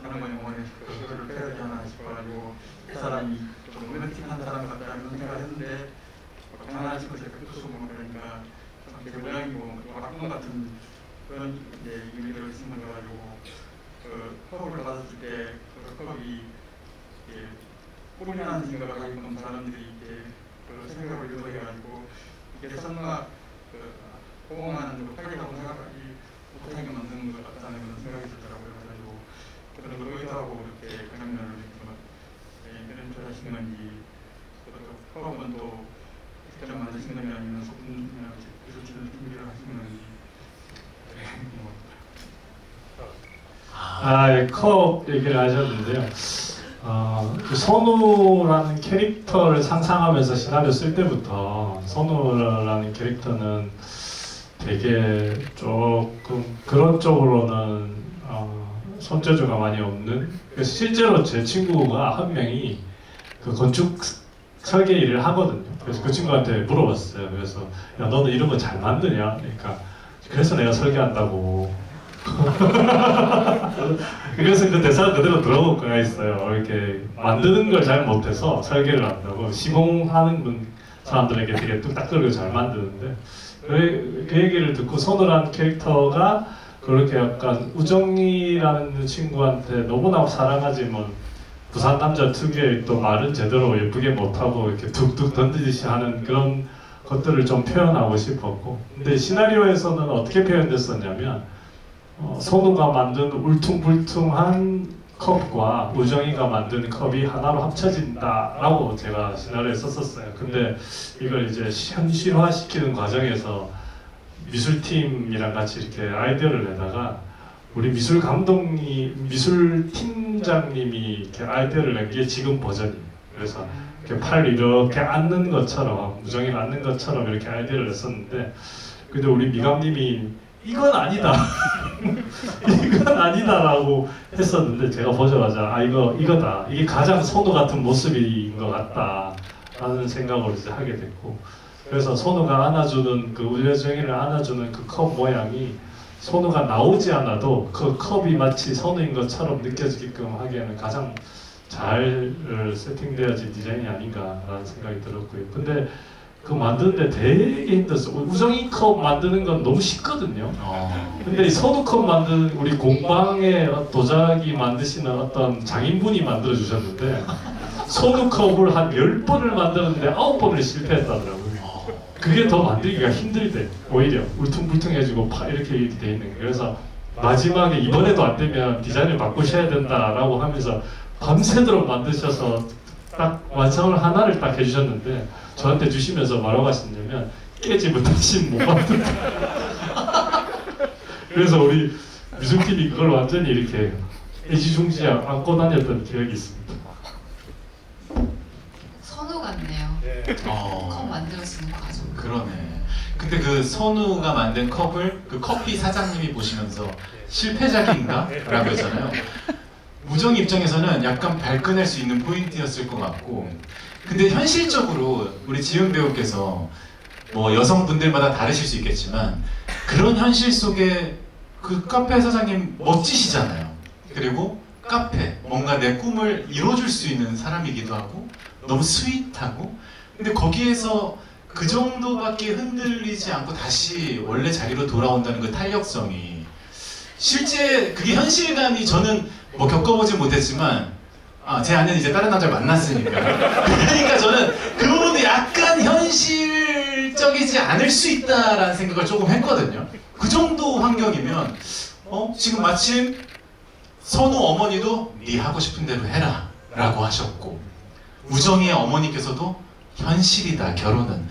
사람과 영혼의 그거를 패러디 하나 싶어가지고 그 사람이 좀 로맨틱한 사람 같다 이런 생각을 했는데 장난치고 제가 끝수 뭐 그러니까 되게 모양이 뭐 악동 같은 그런 이제 의미를 쓴 거여가지고 그 컵을 받았을 때 그 컵이 꿀이라는 생각을 하고 있는 사람들이 이렇게 그 생각을 유도해가지고 이게 선우가 그 호응하는 팔기라고 생각하기 못하게 만드는 것 같다는 그런 생각이 들더라고요. 그래가지고 그런 걸 의도하고 이렇게 그 장면을 이런 조사하신 건지 또 컵은 또 직접 만드신 건지 아니면 소품이나 기술치는 준비를 하신 건지 컵 얘기를 하셨는데요. 그 선우라는 캐릭터를 상상하면서 시나리오 쓸 때부터 선우라는 캐릭터는 되게 조금 그런 쪽으로는 손재주가 많이 없는. 그래서 실제로 제 친구가 한 명이 그 건축 설계 일을 하거든요. 그래서 그 친구한테 물어봤어요. 그래서 야 너는 이런 거 잘 만드냐? 그러니까 그래서 내가 설계한다고. 그래서 그 대사 그대로 들어볼 거가 있어요. 이렇게 만드는 걸 잘 못해서 설계를 한다고. 시공하는 사람들에게 되게 뚝딱거리고 잘 만드는데 그 얘기를 듣고 선우라는 캐릭터가 그렇게 약간 우정이라는 친구한테 너무나 사랑하지만 부산 남자 특유의 또 말은 제대로 예쁘게 못하고 이렇게 툭툭 던지듯이 하는 그런 것들을 좀 표현하고 싶었고, 근데 시나리오에서는 어떻게 표현됐었냐면 선우가 만든 울퉁불퉁한 컵과 우정이가 만든 컵이 하나로 합쳐진다라고 제가 시나리오에 썼었어요. 근데 이걸 이제 현실화시키는 과정에서 미술팀이랑 같이 이렇게 아이디어를 내다가 우리 미술 팀장님이 이렇게 아이디어를 낸 게 지금 버전이에요. 그래서 이렇게 팔 이렇게 앉는 것처럼, 우정이를 앉는 것처럼 이렇게 아이디어를 냈었는데, 근데 우리 미감님이 이건 아니다. 이건 아니다라고 했었는데 제가 보자마자 아 이거다. 이게 가장 선우 같은 모습인 것 같다 라는 생각을 이제 하게 됐고, 그래서 선우가 안아주는 그 우정이를 안아주는 그 컵 모양이 선우가 나오지 않아도 그 컵이 마치 선우인 것처럼 느껴지게끔 하기에는 가장 잘 세팅되어진 디자인이 아닌가라는 생각이 들었고요. 근데 그거 만드는데 되게 힘들었어요. 우정이 컵 만드는 건 너무 쉽거든요. 근데 이 선우 컵 만드는 우리 공방에 도자기 만드시는 어떤 장인분이 만들어 주셨는데 선우 컵을 한 10번을 만드는데 9번을 실패했다더라고요. 그게 더 만들기가 힘들대. 오히려 울퉁불퉁해지고 이렇게 돼 있는 거예요. 그래서 마지막에 이번에도 안 되면 디자인을 바꾸셔야 된다라고 하면서 밤새도록 만드셔서 딱 완성을 하나를 딱 해주셨는데 저한테 주시면서 뭐라고 하셨냐면 깨지면 다시 못 만든다. 그래서 우리 미술팀이 그걸 완전히 이렇게 애지중지 안고 다녔던 기억이 있습니다. 선우 같네요. 컵 만들어지는 과정. 그러네. 근데 그 선우가 만든 컵을 그 커피 사장님이 보시면서 실패작인가? 라고 했잖아요. 우정 입장에서는 약간 발끈할 수 있는 포인트였을 것 같고, 근데 현실적으로 우리 지은 배우께서 뭐 여성분들마다 다르실 수 있겠지만 그런 현실 속에 그 카페 사장님 멋지시잖아요. 그리고 카페, 뭔가 내 꿈을 이뤄줄 수 있는 사람이기도 하고 너무 스윗하고, 근데 거기에서 그 정도밖에 흔들리지 않고 다시 원래 자리로 돌아온다는 그 탄력성이 실제 그게 현실감이 저는 뭐 겪어보지 못했지만 제 아내는 이제 다른 남자를 만났으니까 그러니까 저는 그 부분도 약간 현실적이지 않을 수 있다라는 생각을 조금 했거든요. 그 정도 환경이면 지금 마침 선우 어머니도 네 하고 싶은 대로 해라 라고 하셨고, 우정이의 어머니께서도 현실이다 결혼은,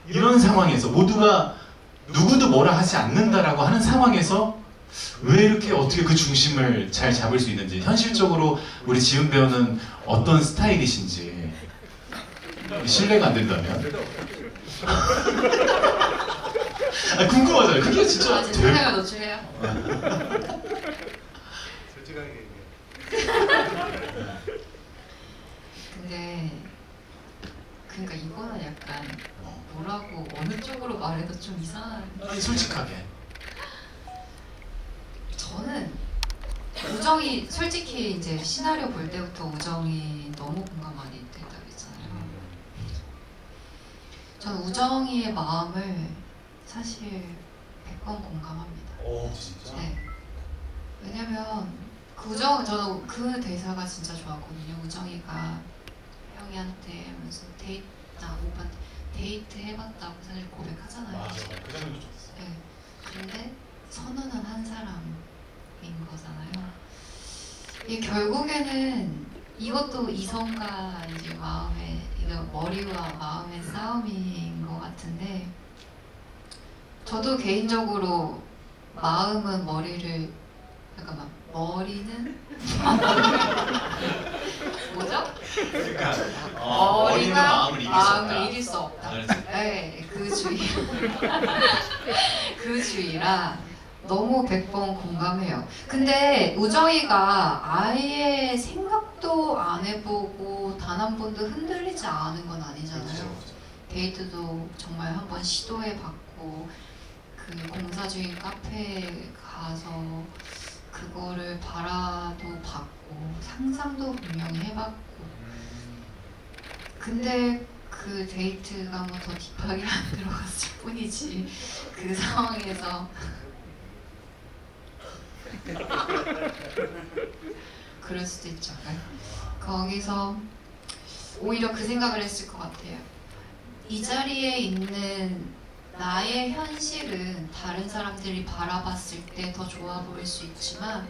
이런 상황에서 모두가 누구도 뭐라 하지 않는다라고 하는 상황에서 왜 이렇게 어떻게 그 중심을 잘 잡을 수 있는지, 현실적으로 우리 지은 배우는 어떤 스타일이신지 신뢰가 안 된다면 궁금하잖아요. 그게 진짜 제 생각을 노출해요. 솔직하게 근데 그러니까 이거는 약간 뭐라고 어느 쪽으로 말해도 좀 이상한. 아니 솔직하게 저는 우정이 솔직히 이제 시나리오 볼 때부터 우정이 너무 공감 많이 된다고 했잖아요. 저는 우정이의 마음을 사실 100번 공감합니다. 오 진짜? 네. 왜냐면 저는 그 대사가 진짜 좋았거든요. 우정이가 형이한테 하면서 오빠한테 데이트 해봤다고 사실 고백하잖아요. 맞아, 그 장면도 좋았어. 네. 근데 선우는 한 사람인 거잖아요. 이게 결국에는 이것도 이성과 이제 마음의, 머리와 마음의 싸움인 것 같은데, 저도 개인적으로 마음은 머리를, 잠깐만, 머리는 뭐죠? 그러니까 머리는 마음을 이길 수 없다. 네, 그 주의라 너무 100번 공감해요. 근데 우정이가 아예 생각도 안 안 해보고 단 한 번도 흔들리지 않은 건 아니잖아요. 데이트도 정말 한번 시도해봤고 그 공사 중인 카페에 가서 그거를 바라도 봤고 상상도 분명히 해봤고 근데 그 데이트가 뭐 더 딥하게 안 들어갔을 뿐이지 그 상황에서 그럴 수도 있죠. 거기서 오히려 그 생각을 했을 것 같아요. 이 자리에 있는 나의 현실은 다른 사람들이 바라봤을 때 더 좋아 보일 수 있지만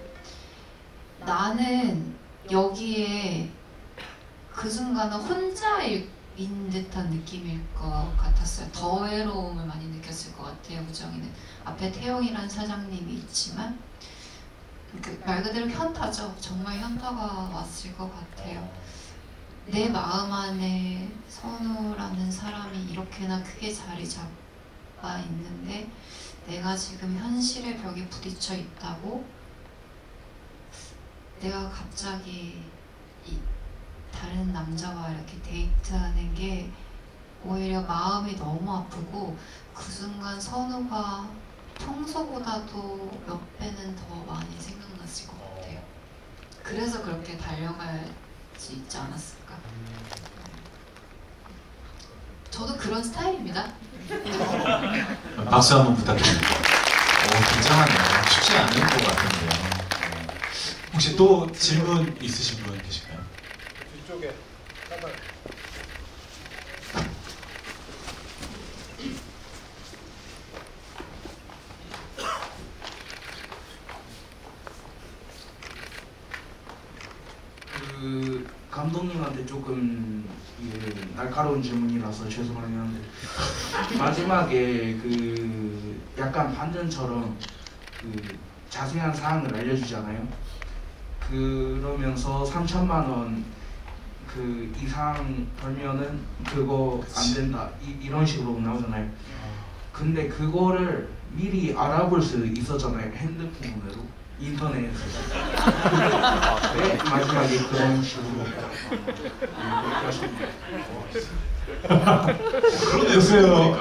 나는 여기에 그 순간은 혼자인 듯한 느낌일 것 같았어요. 더 외로움을 많이 느꼈을 것 같아요. 우정이는 앞에 태영이란 사장님이 있지만 말 그대로 현타죠. 정말 현타가 왔을 것 같아요. 내 마음 안에 선우라는 사람이 이렇게나 크게 자리 잡아 있는데 내가 지금 현실의 벽에 부딪혀 있다고 내가 갑자기 다른 남자와 이렇게 데이트하는 게 오히려 마음이 너무 아프고 그 순간 선우가 평소보다도 몇 배는 더 많이 생각났을 것 같아요. 그래서 그렇게 달려갈 수 있지 않았을까. 저도 그런 스타일입니다. 박수 한번 부탁드립니다. 굉장하네요. 쉽지 않을 것 같은데요. 혹시 또 질문 있으신 분 계실까요? 뒤쪽에 잠깐. 그 감독님한테 조금 날카로운 질문이라서 죄송하긴 한데 마지막에 그 약간 반전처럼 그 자세한 사항을 알려주잖아요. 그러면서 3천만 원 그 이상 벌면은 그거 안 된다 이런 식으로 나오잖아요. 근데 그거를 미리 알아볼 수 있었잖아요. 핸드폰으로 인터넷에서. 네, 마지막에 그런 식으로 글쎄요.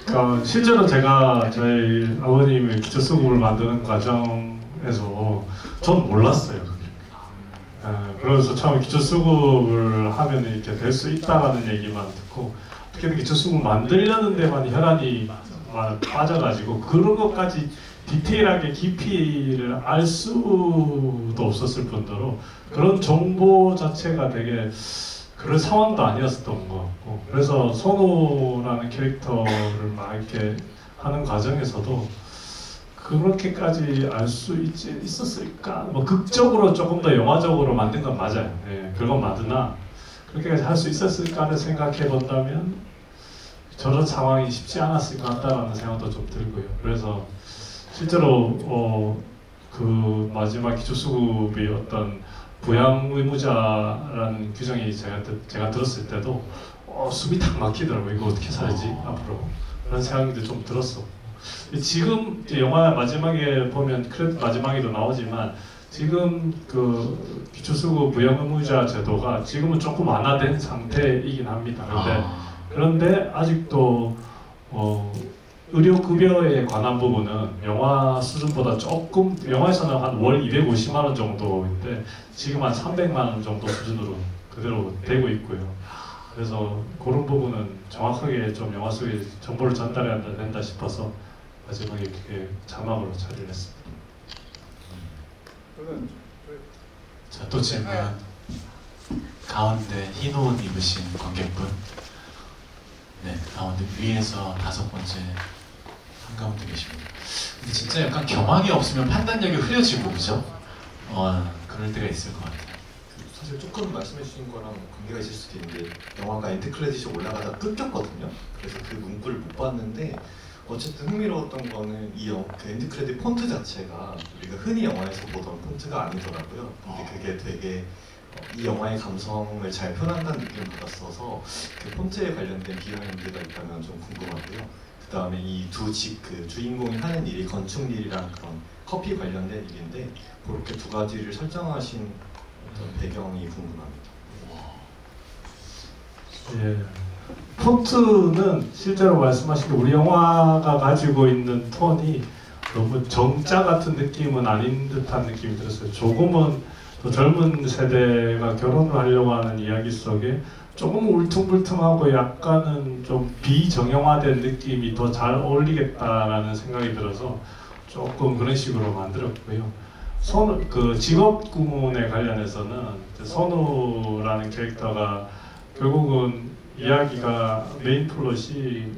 그러니까 실제로 제가 저희 아버님의 기초수급을 만드는 과정에서 전 몰랐어요. 그래서 처음에 기초수급을 하면 이렇게 될 수 있다라는 얘기만 듣고 어떻게든 기초수급 만들려는 데만 혈안이 빠져가지고 그런 것까지 디테일하게 깊이를 알 수도 없었을 뿐더러 그런 정보 자체가 되게 그런 상황도 아니었던 것 같고 그래서 선우라는 캐릭터를 막 이렇게 하는 과정에서도 그렇게까지 알 수 있었을까? 뭐 극적으로 조금 더 영화적으로 만든 건 맞아요. 네, 그건 맞으나 그렇게까지 할 수 있었을까를 생각해 본다면 저런 상황이 쉽지 않았을 것 같다라는 생각도 좀 들고요. 그래서 실제로 그 마지막 기초수급이 어떤 부양 의무자라는 규정이 제가 들었을 때도 숨이 탁 막히더라고요. 이거 어떻게 살지 앞으로 그런 생각도 좀 들었어. 지금 영화 마지막에 보면 크레딧 마지막에도 나오지만 지금 그 기초수급 부양 의무자 제도가 지금은 조금 완화된 상태이긴 합니다. 그런데 아직도 의료급여에 관한 부분은 영화 수준보다 조금 영화에서는 한 월 250만 원 정도인데 지금 한 300만 원 정도 수준으로 그대로 되고 있고요. 그래서 그런 부분은 정확하게 좀 영화 속에 정보를 전달해야 된다 싶어서 마지막에 이렇게 자막으로 처리를 했습니다. 자, 또 질문. 가운데 흰 옷 입으신 관객분. 네, 가운데 위에서 5번째 한가운데 계십니다. 근데 진짜 약간 경황이 없으면 판단력이 흐려지고 그죠? 그럴 때가 있을 것 같아요. 사실 조금 말씀해 주신 거랑 관계가 있을 수도 있는데 영화가 엔드 크레딧이 올라가다 끊겼거든요. 그래서 그 문구를 못 봤는데 어쨌든 흥미로웠던 거는 그 엔드 크레딧 폰트 자체가 우리가 흔히 영화에서 보던 폰트가 아니더라고요. 근데 그게 되게 이 영화의 감성을 잘 표현한다는 느낌을 받았어서 그 폰트에 관련된 비하인드가 있다면 좀 궁금하고요. 그 다음에 이 그 주인공이 하는 일이 건축 일이랑 그런 커피 관련된 일인데 그렇게 두 가지를 설정하신 어떤 배경이 궁금합니다. 예. 폰트는 실제로 말씀하신 게 우리 영화가 가지고 있는 톤이 너무 정자 같은 느낌은 아닌 듯한 느낌이 들었어요. 조금은 더 젊은 세대가 결혼을 하려고 하는 이야기 속에 조금 울퉁불퉁하고 약간은 좀 비정형화된 느낌이 더 잘 어울리겠다라는 생각이 들어서 조금 그런 식으로 만들었고요. 그 직업 구문에 관련해서는 선우라는 캐릭터가 결국은 이야기가 메인 플롯이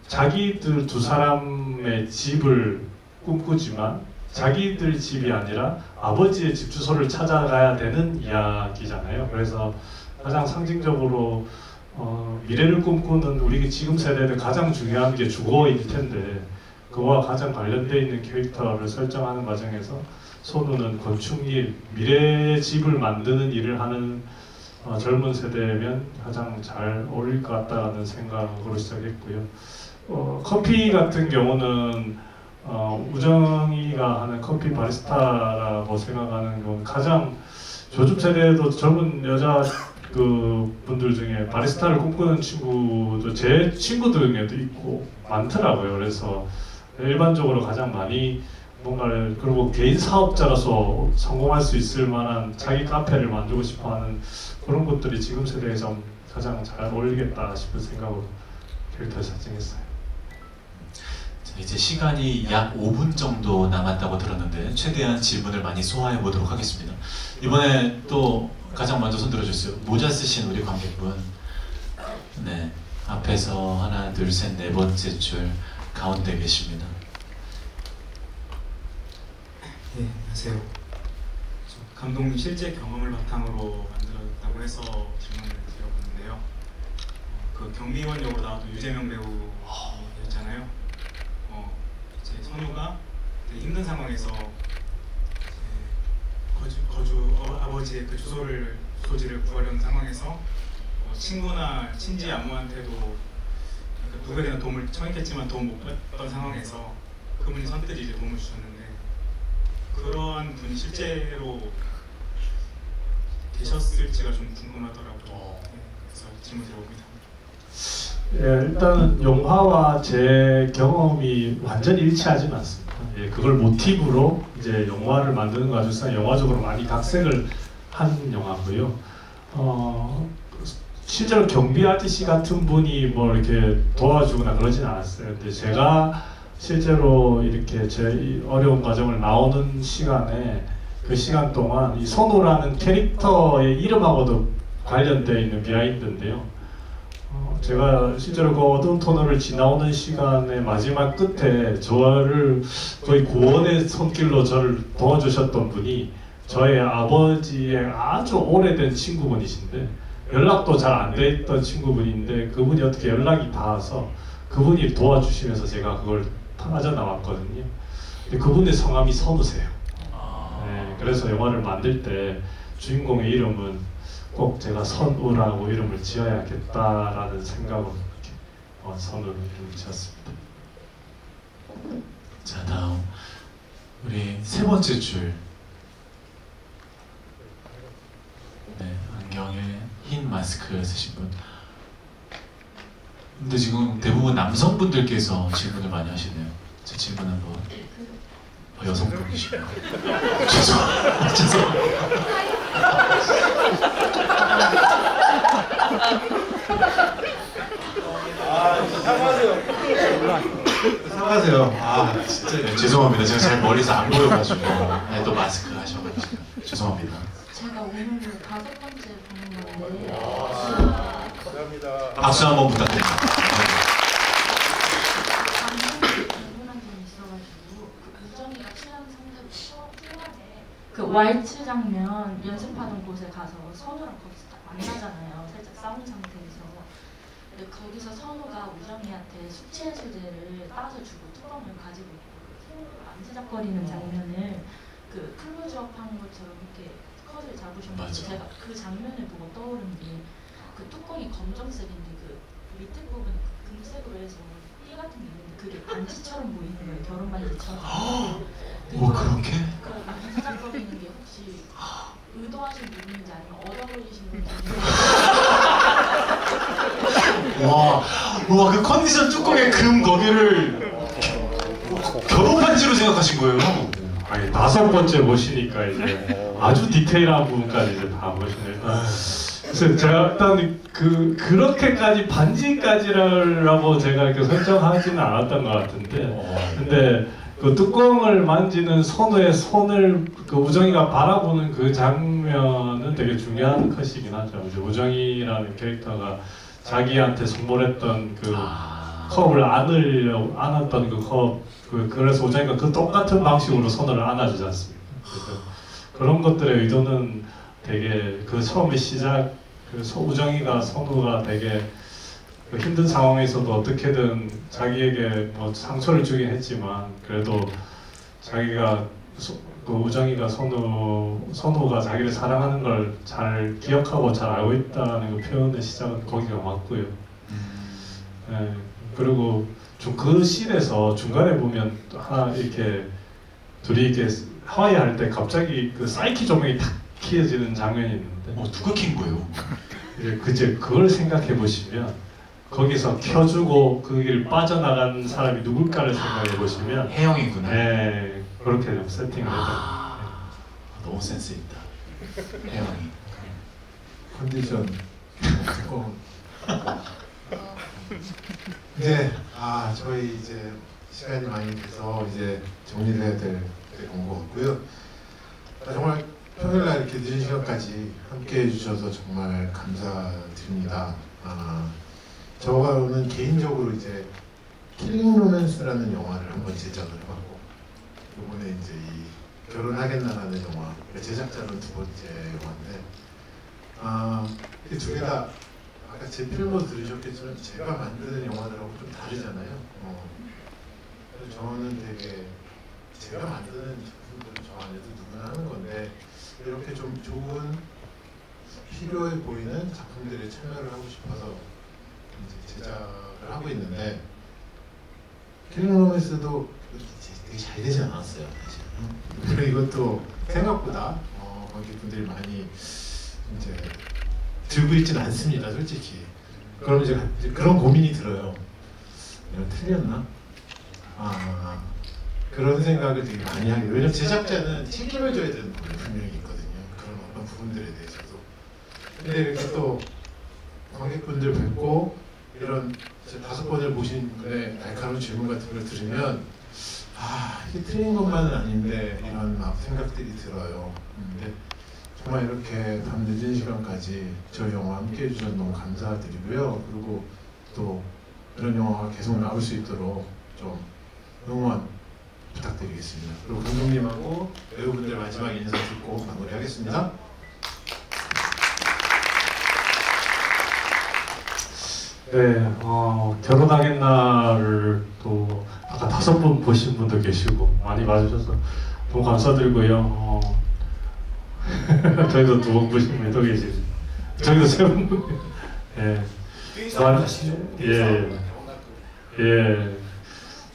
자기들 두 사람의 집을 꿈꾸지만 자기들 집이 아니라 아버지의 집 주소를 찾아가야 되는 이야기잖아요. 그래서 가장 상징적으로 미래를 꿈꾸는 우리 지금 세대는 가장 중요한 게 주거일 텐데 그와 가장 관련되어 있는 캐릭터를 설정하는 과정에서 선우는 건축일, 미래의 집을 만드는 일을 하는 젊은 세대면 가장 잘 어울릴 것 같다는 생각으로 시작했고요. 커피 같은 경우는 우정이가 하는 커피 바리스타라고 생각하는 건 가장 요즘 세대에도 젊은 여자 분들 중에 바리스타를 꿈꾸는 친구도 제 친구들 중에도 있고 많더라고요. 그래서 일반적으로 가장 많이 뭔가를 그리고 개인 사업자로서 성공할 수 있을 만한 자기 카페를 만들고 싶어하는 그런 것들이 지금 세대에서 가장 잘 어울리겠다 싶은 생각으로 캐릭터를 설정했어요. 자, 이제 시간이 약 5분 정도 남았다고 들었는데 최대한 질문을 많이 소화해 보도록 하겠습니다. 이번에 또 가장 먼저 손 들어주세요. 모자 쓰신 우리 관객분. 네, 앞에서 하나, 둘, 셋, 네 번째 줄 가운데 계십니다. 네, 안녕하세요. 감독님 실제 경험을 바탕으로 만들었다고 해서 질문을 드려보는데요. 그 경비원 역으로 나왔던 유재명 배우였잖아요. 제 선우가 되게 힘든 상황에서 아버지의 그 주소지를 구하려는 상황에서 친구나 친지 아무한테도 누구에게나 도움을 청했겠지만 도움 못 받던 상황에서 그분이 선뜻 이제 도움을 주셨는데 그러한 분이 실제로 계셨을지가 좀 궁금하더라고요. 네, 그래서 질문 드려봅니다. 예, 일단은 영화와 제 경험이 완전히 일치하지는 않습니다. 예, 그걸 모티브로 이제 영화를 만드는 과정에서 영화적으로 많이 각색을 한 영화고요. 실제로 경비 아저씨 같은 분이 뭐 이렇게 도와주거나 그러진 않았어요. 근데 제가 실제로 이렇게 제 어려운 과정을 나오는 시간에 그 시간 동안 이 선우라는 캐릭터의 이름하고도 관련되어 있는 비하인드인데요. 제가 실제로 그 어두운 터널을 지나오는 시간의 마지막 끝에 저를 거의 구원의 손길로 저를 도와주셨던 분이 저의 아버지의 아주 오래된 친구분이신데 연락도 잘 안 돼 있던 친구분인데 그분이 어떻게 연락이 닿아서 그분이 도와주시면서 제가 그걸 빠져나왔거든요. 근데 그분의 성함이 선우세요. 네, 그래서 영화를 만들 때 주인공의 이름은 꼭 제가 선우라고 이름을 지어야겠다라는 생각으로 이렇게 선우를 이름을 지었습니다. 자, 다음 우리 세 번째 줄. 네, 안경에 흰 마스크 쓰신 분. 근데 지금 대부분 남성분들께서 질문을 많이 하시네요. 제 질문 한번. 여성분이시구나. 죄송합니다. 사과하세요. 아 진짜 네, 죄송합니다. 제가 잘 멀리서 안 보여가지고 네, 또 마스크 하셔가지고 죄송합니다. 제가 오늘 5번째 보는 건데 감사합니다. 박수 한번 부탁드립니다. 궁금한 점이 있어가지고 그 우정이가 취한 상대부터 후반에 그 왈츠 장면 연습하던 곳에 가서 선우랑 거기서 딱 만나잖아요. 살짝 싸운 상태에서. 근데 거기서 선우가 우정이한테 숙취해소제를 따서 주고 뚜껑을 가지고 있고 만지작거리는 장면을 그 클로즈업한 것처럼 이렇게 컷을 잡으셨는데 맞아. 제가 그 장면을 보고 떠오른 게 그 뚜껑이 검정색인데 그 밑에 부분이 금색으로 해서 띠 같은 게 있는데 그게 반지처럼 보이는 거예요. 결혼 반지처럼. 뭐 그렇게? 그 만지작거리는 게 혹시 의도하신 부분인지 아니면 얻어 걸리신 부분인지. 와, 그 컨디션 뚜껑에 금 거기를 결혼 반지로 생각하신 거예요? 아니 5번째 모시니까 이제 아주 디테일한 부분까지 이제 다 모시네요. 그래서 제가 일단 그렇게까지 반지까지라고 제가 이렇게 설정하지는 않았던 것 같은데, 근데 그 뚜껑을 만지는 선우의 손을 그 우정이가 바라보는 그 장면은 되게 중요한 컷이긴 하죠. 이제 우정이라는 캐릭터가 자기한테 선물했던 그 컵을 안았던 그 컵, 그래서 우정이가 그 똑같은 방식으로 손을 안아주지 않습니까? 그래서 그런 것들의 의도는 되게 그 처음에 시작, 우정이가 선우가 되게 그 힘든 상황에서도 어떻게든 자기에게 뭐 상처를 주긴 했지만 그래도 자기가 그 우정이가 선우가 자기를 사랑하는 걸 잘 기억하고 잘 알고 있다는 그 표현의 시작은 거기가 맞고요. 네, 그리고 좀 그 씬에서 중간에 보면 하나 이렇게 둘이 이렇게 하와이 할 때 갑자기 그 사이키 조명이 탁 켜지는 장면이 있는데 누가 킨 거예요? 그걸 생각해 보시면 거기서 켜주고 그 길 빠져나간 사람이 누굴까를 생각해 보시면 혜영이구나. 네, 그렇게 좀 세팅을 했다. 너무 센스 있다. 혜영이. 컨디션 네, 저희 이제 시간이 많이 돼서 이제 정리를 해야 될 때가 온 것 같고요. 정말 평일날 이렇게 늦은 시간까지 함께 해주셔서 정말 감사드립니다. 저는 개인적으로 이제 킬링 로맨스라는 영화를 한번 제작을 해봤고, 이번에 이제 이 결혼하겠나라는 영화 제작자는 2번째 영화인데, 이 두 개 다 아까 제 필모 들으셨겠지만 제가 만드는 영화들하고 좀 다르잖아요. 그래서 저는 되게 제가 만드는 작품들은 저 안에도 누구나 하는 건데, 이렇게 좀 좋은 필요해 보이는 작품들에 참여를 하고 싶어서 이제 제작을 하고 있는데, 킬링 로맨스도 되게 잘 되지 않았어요, 사실. 그리고 이것도 생각보다 관객분들이 많이 이제 들고 있지는 않습니다, 솔직히. 그럼 이제 그런 고민이 들어요. 내가 틀렸나? 그런 생각을 되게 많이 하게. 왜냐면 제작자는 책임을 져야 되는 부분이 분명히 있거든요. 그런 어떤 부분들에 대해서도. 근데 이렇게 또 관객분들 뵙고 이런 5번을 모신 분의 날카로운 질문 같은 걸 들으면 이게 틀린 것만은 아닌데 이런 막 생각들이 들어요. 근데 정말 이렇게 밤 늦은 시간까지 저희 영화 함께 해주셔서 너무 감사드리고요. 그리고 또 이런 영화가 계속 나올 수 있도록 좀 응원 부탁드리겠습니다. 그리고 감독님하고 배우분들 마지막 인사 듣고 마무리하겠습니다. 네, 결혼하겠나를 또 아까 5번 보신 분도 계시고 많이 봐주셔서 너무 감사드리고요. 저희도 2번 보신 분도 계시고 저희도 3번. 예.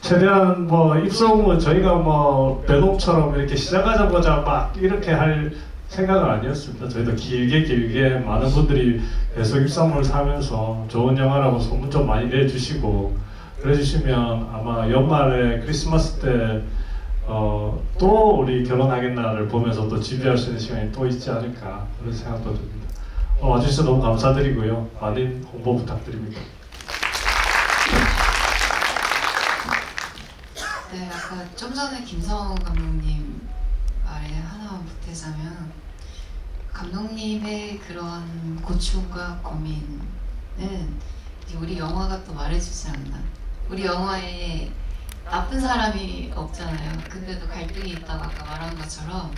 최대한 뭐 입성은 저희가 뭐 배동처럼 이렇게 시작하자마자 막 이렇게 할 생각은 아니었습니다. 저희도 길게 많은 분들이 계속 입성을 사면서 좋은 영화라고 소문 좀 많이 내주시고 그래주시면 아마 연말에 크리스마스 때 또 우리 결혼하겠나를 보면서 또 지배할 수 있는 시간이 또 있지 않을까 그런 생각도 듭니다. 와주셔서 너무 감사드리고요. 많은 홍보 부탁드립니다. 네, 아까 좀 전에 김성우 감독님 말에 하나만 보태자면 감독님의 그런 고충과 고민은 우리 영화가 또 말해주지 않나. 우리 영화에 나쁜 사람이 없잖아요. 근데도 갈등이 있다고 아까 말한 것처럼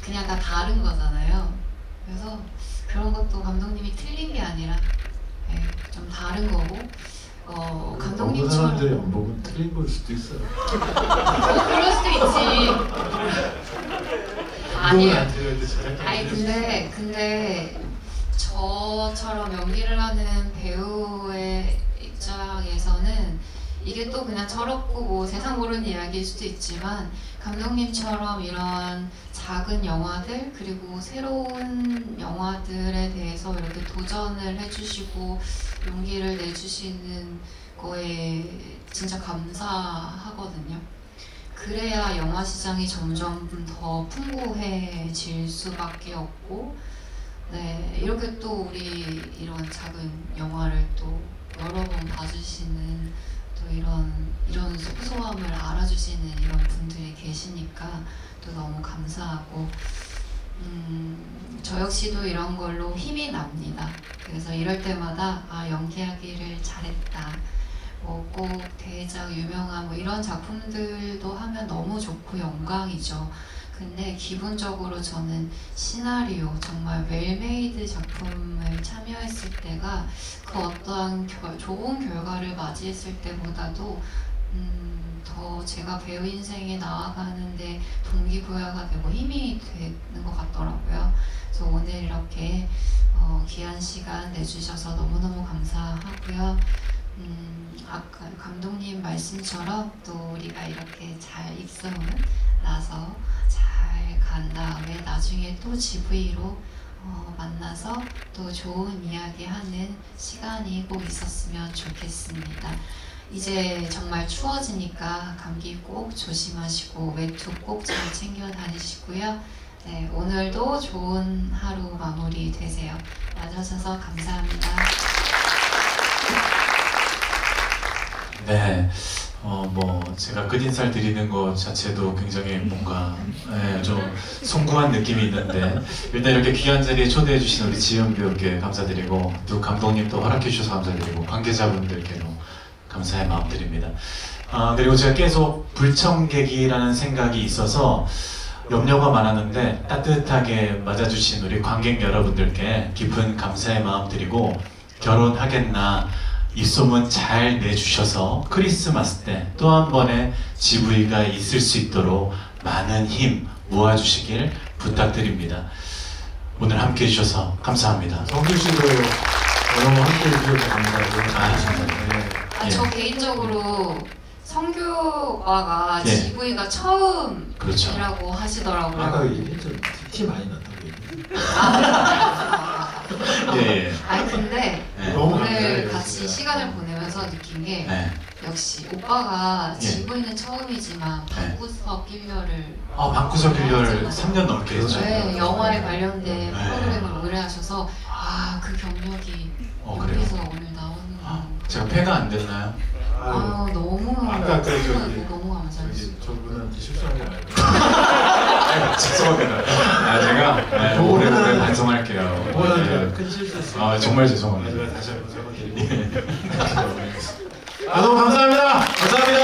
그냥 다 다른 거잖아요. 그래서 그런 것도 감독님이 틀린 게 아니라 좀 다른 거고 감독님처럼 어떤 사람들이 안 보면 틀린 걸 수도 있어요. 그럴 수도 있지. 근데 저처럼 연기를 하는 배우의 입장에서는 이게 또 그냥 철없고 뭐 세상 모르는 이야기일 수도 있지만 감독님처럼 이런 작은 영화들 그리고 새로운 영화들에 대해서 이렇게 도전을 해주시고 용기를 내주시는 거에 진짜 감사하거든요. 그래야 영화 시장이 점점 더 풍부해질 수밖에 없고, 네, 이렇게 또 우리 이런 작은 영화를 또 여러 번 봐주시는 또 이런 소소함을 알아주시는 이런 분들이 계시니까 또 너무 감사하고, 저 역시도 이런 걸로 힘이 납니다. 그래서 이럴 때마다 아, 연기하기를 잘했다. 뭐 꼭 대작 유명한 뭐 이런 작품들도 하면 너무 좋고 영광이죠. 근데 기본적으로 저는 시나리오 정말 웰메이드 작품을 참여했을 때가 그 어떠한 좋은 결과를 맞이했을 때보다도 더 제가 배우 인생에 나아가는데 동기부여가 되고 힘이 되는 것 같더라고요. 그래서 오늘 이렇게 귀한 시간 내주셔서 너무너무 감사하고요. 아까 감독님 말씀처럼 또 우리가 이렇게 잘 입소문 나서 잘 간 다음에 나중에 또 GV로 만나서 또 좋은 이야기 하는 시간이 꼭 있었으면 좋겠습니다. 이제 정말 추워지니까 감기 꼭 조심하시고 외투 꼭 잘 챙겨 다니시고요. 네, 오늘도 좋은 하루 마무리 되세요. 와주셔서 감사합니다. 네, 뭐 제가 끝인사를 드리는 것 자체도 굉장히 뭔가 좀 송구한 느낌이 있는데 일단 이렇게 귀한 자리에 초대해 주신 우리 지연 배우께 감사드리고 또 감독님도 허락해 주셔서 감사드리고 관계자분들께도 감사의 마음 드립니다. 그리고 제가 계속 불청객이라는 생각이 있어서 염려가 많았는데 따뜻하게 맞아주신 우리 관객 여러분들께 깊은 감사의 마음 드리고 결혼하겠나 입소문 잘 내주셔서 크리스마스 때 또 한 번의 GV가 있을 수 있도록 많은 힘 모아주시길 부탁드립니다. 오늘 함께 해주셔서 감사합니다. 성규 씨도 너무 함께 해주셔서 감사하고. 저 개인적으로 성규 오빠가 예. GV가 처음이라고 그렇죠. 하시더라고요. 아까 얘기했죠. 티 많이 났다고 얘기했죠. 예. 아니 근데 너무 오늘 감사해요, 같이 진짜. 시간을 보내면서 느낀 게 네. 역시 오빠가 예. GV는 처음이지만 방구석 일녀를 방구석 일녀를 3년 넘게 했죠. 네, 영화에 관련된 네. 프로그램을 오래 하셔서 그 경력이 그래요? 여기서 오늘 나오는 제가 폐가 안 됐나요? 너무 아까 너무 감사해요. 저분한테 실수한 게 아니고. 죄송합니다. 제가 오래오래 반성할게요. 큰 실수했어요. 정말 죄송합니다. 마지막에 다시 한번 사과드리고. 너무 감사합니다. 감사합니다.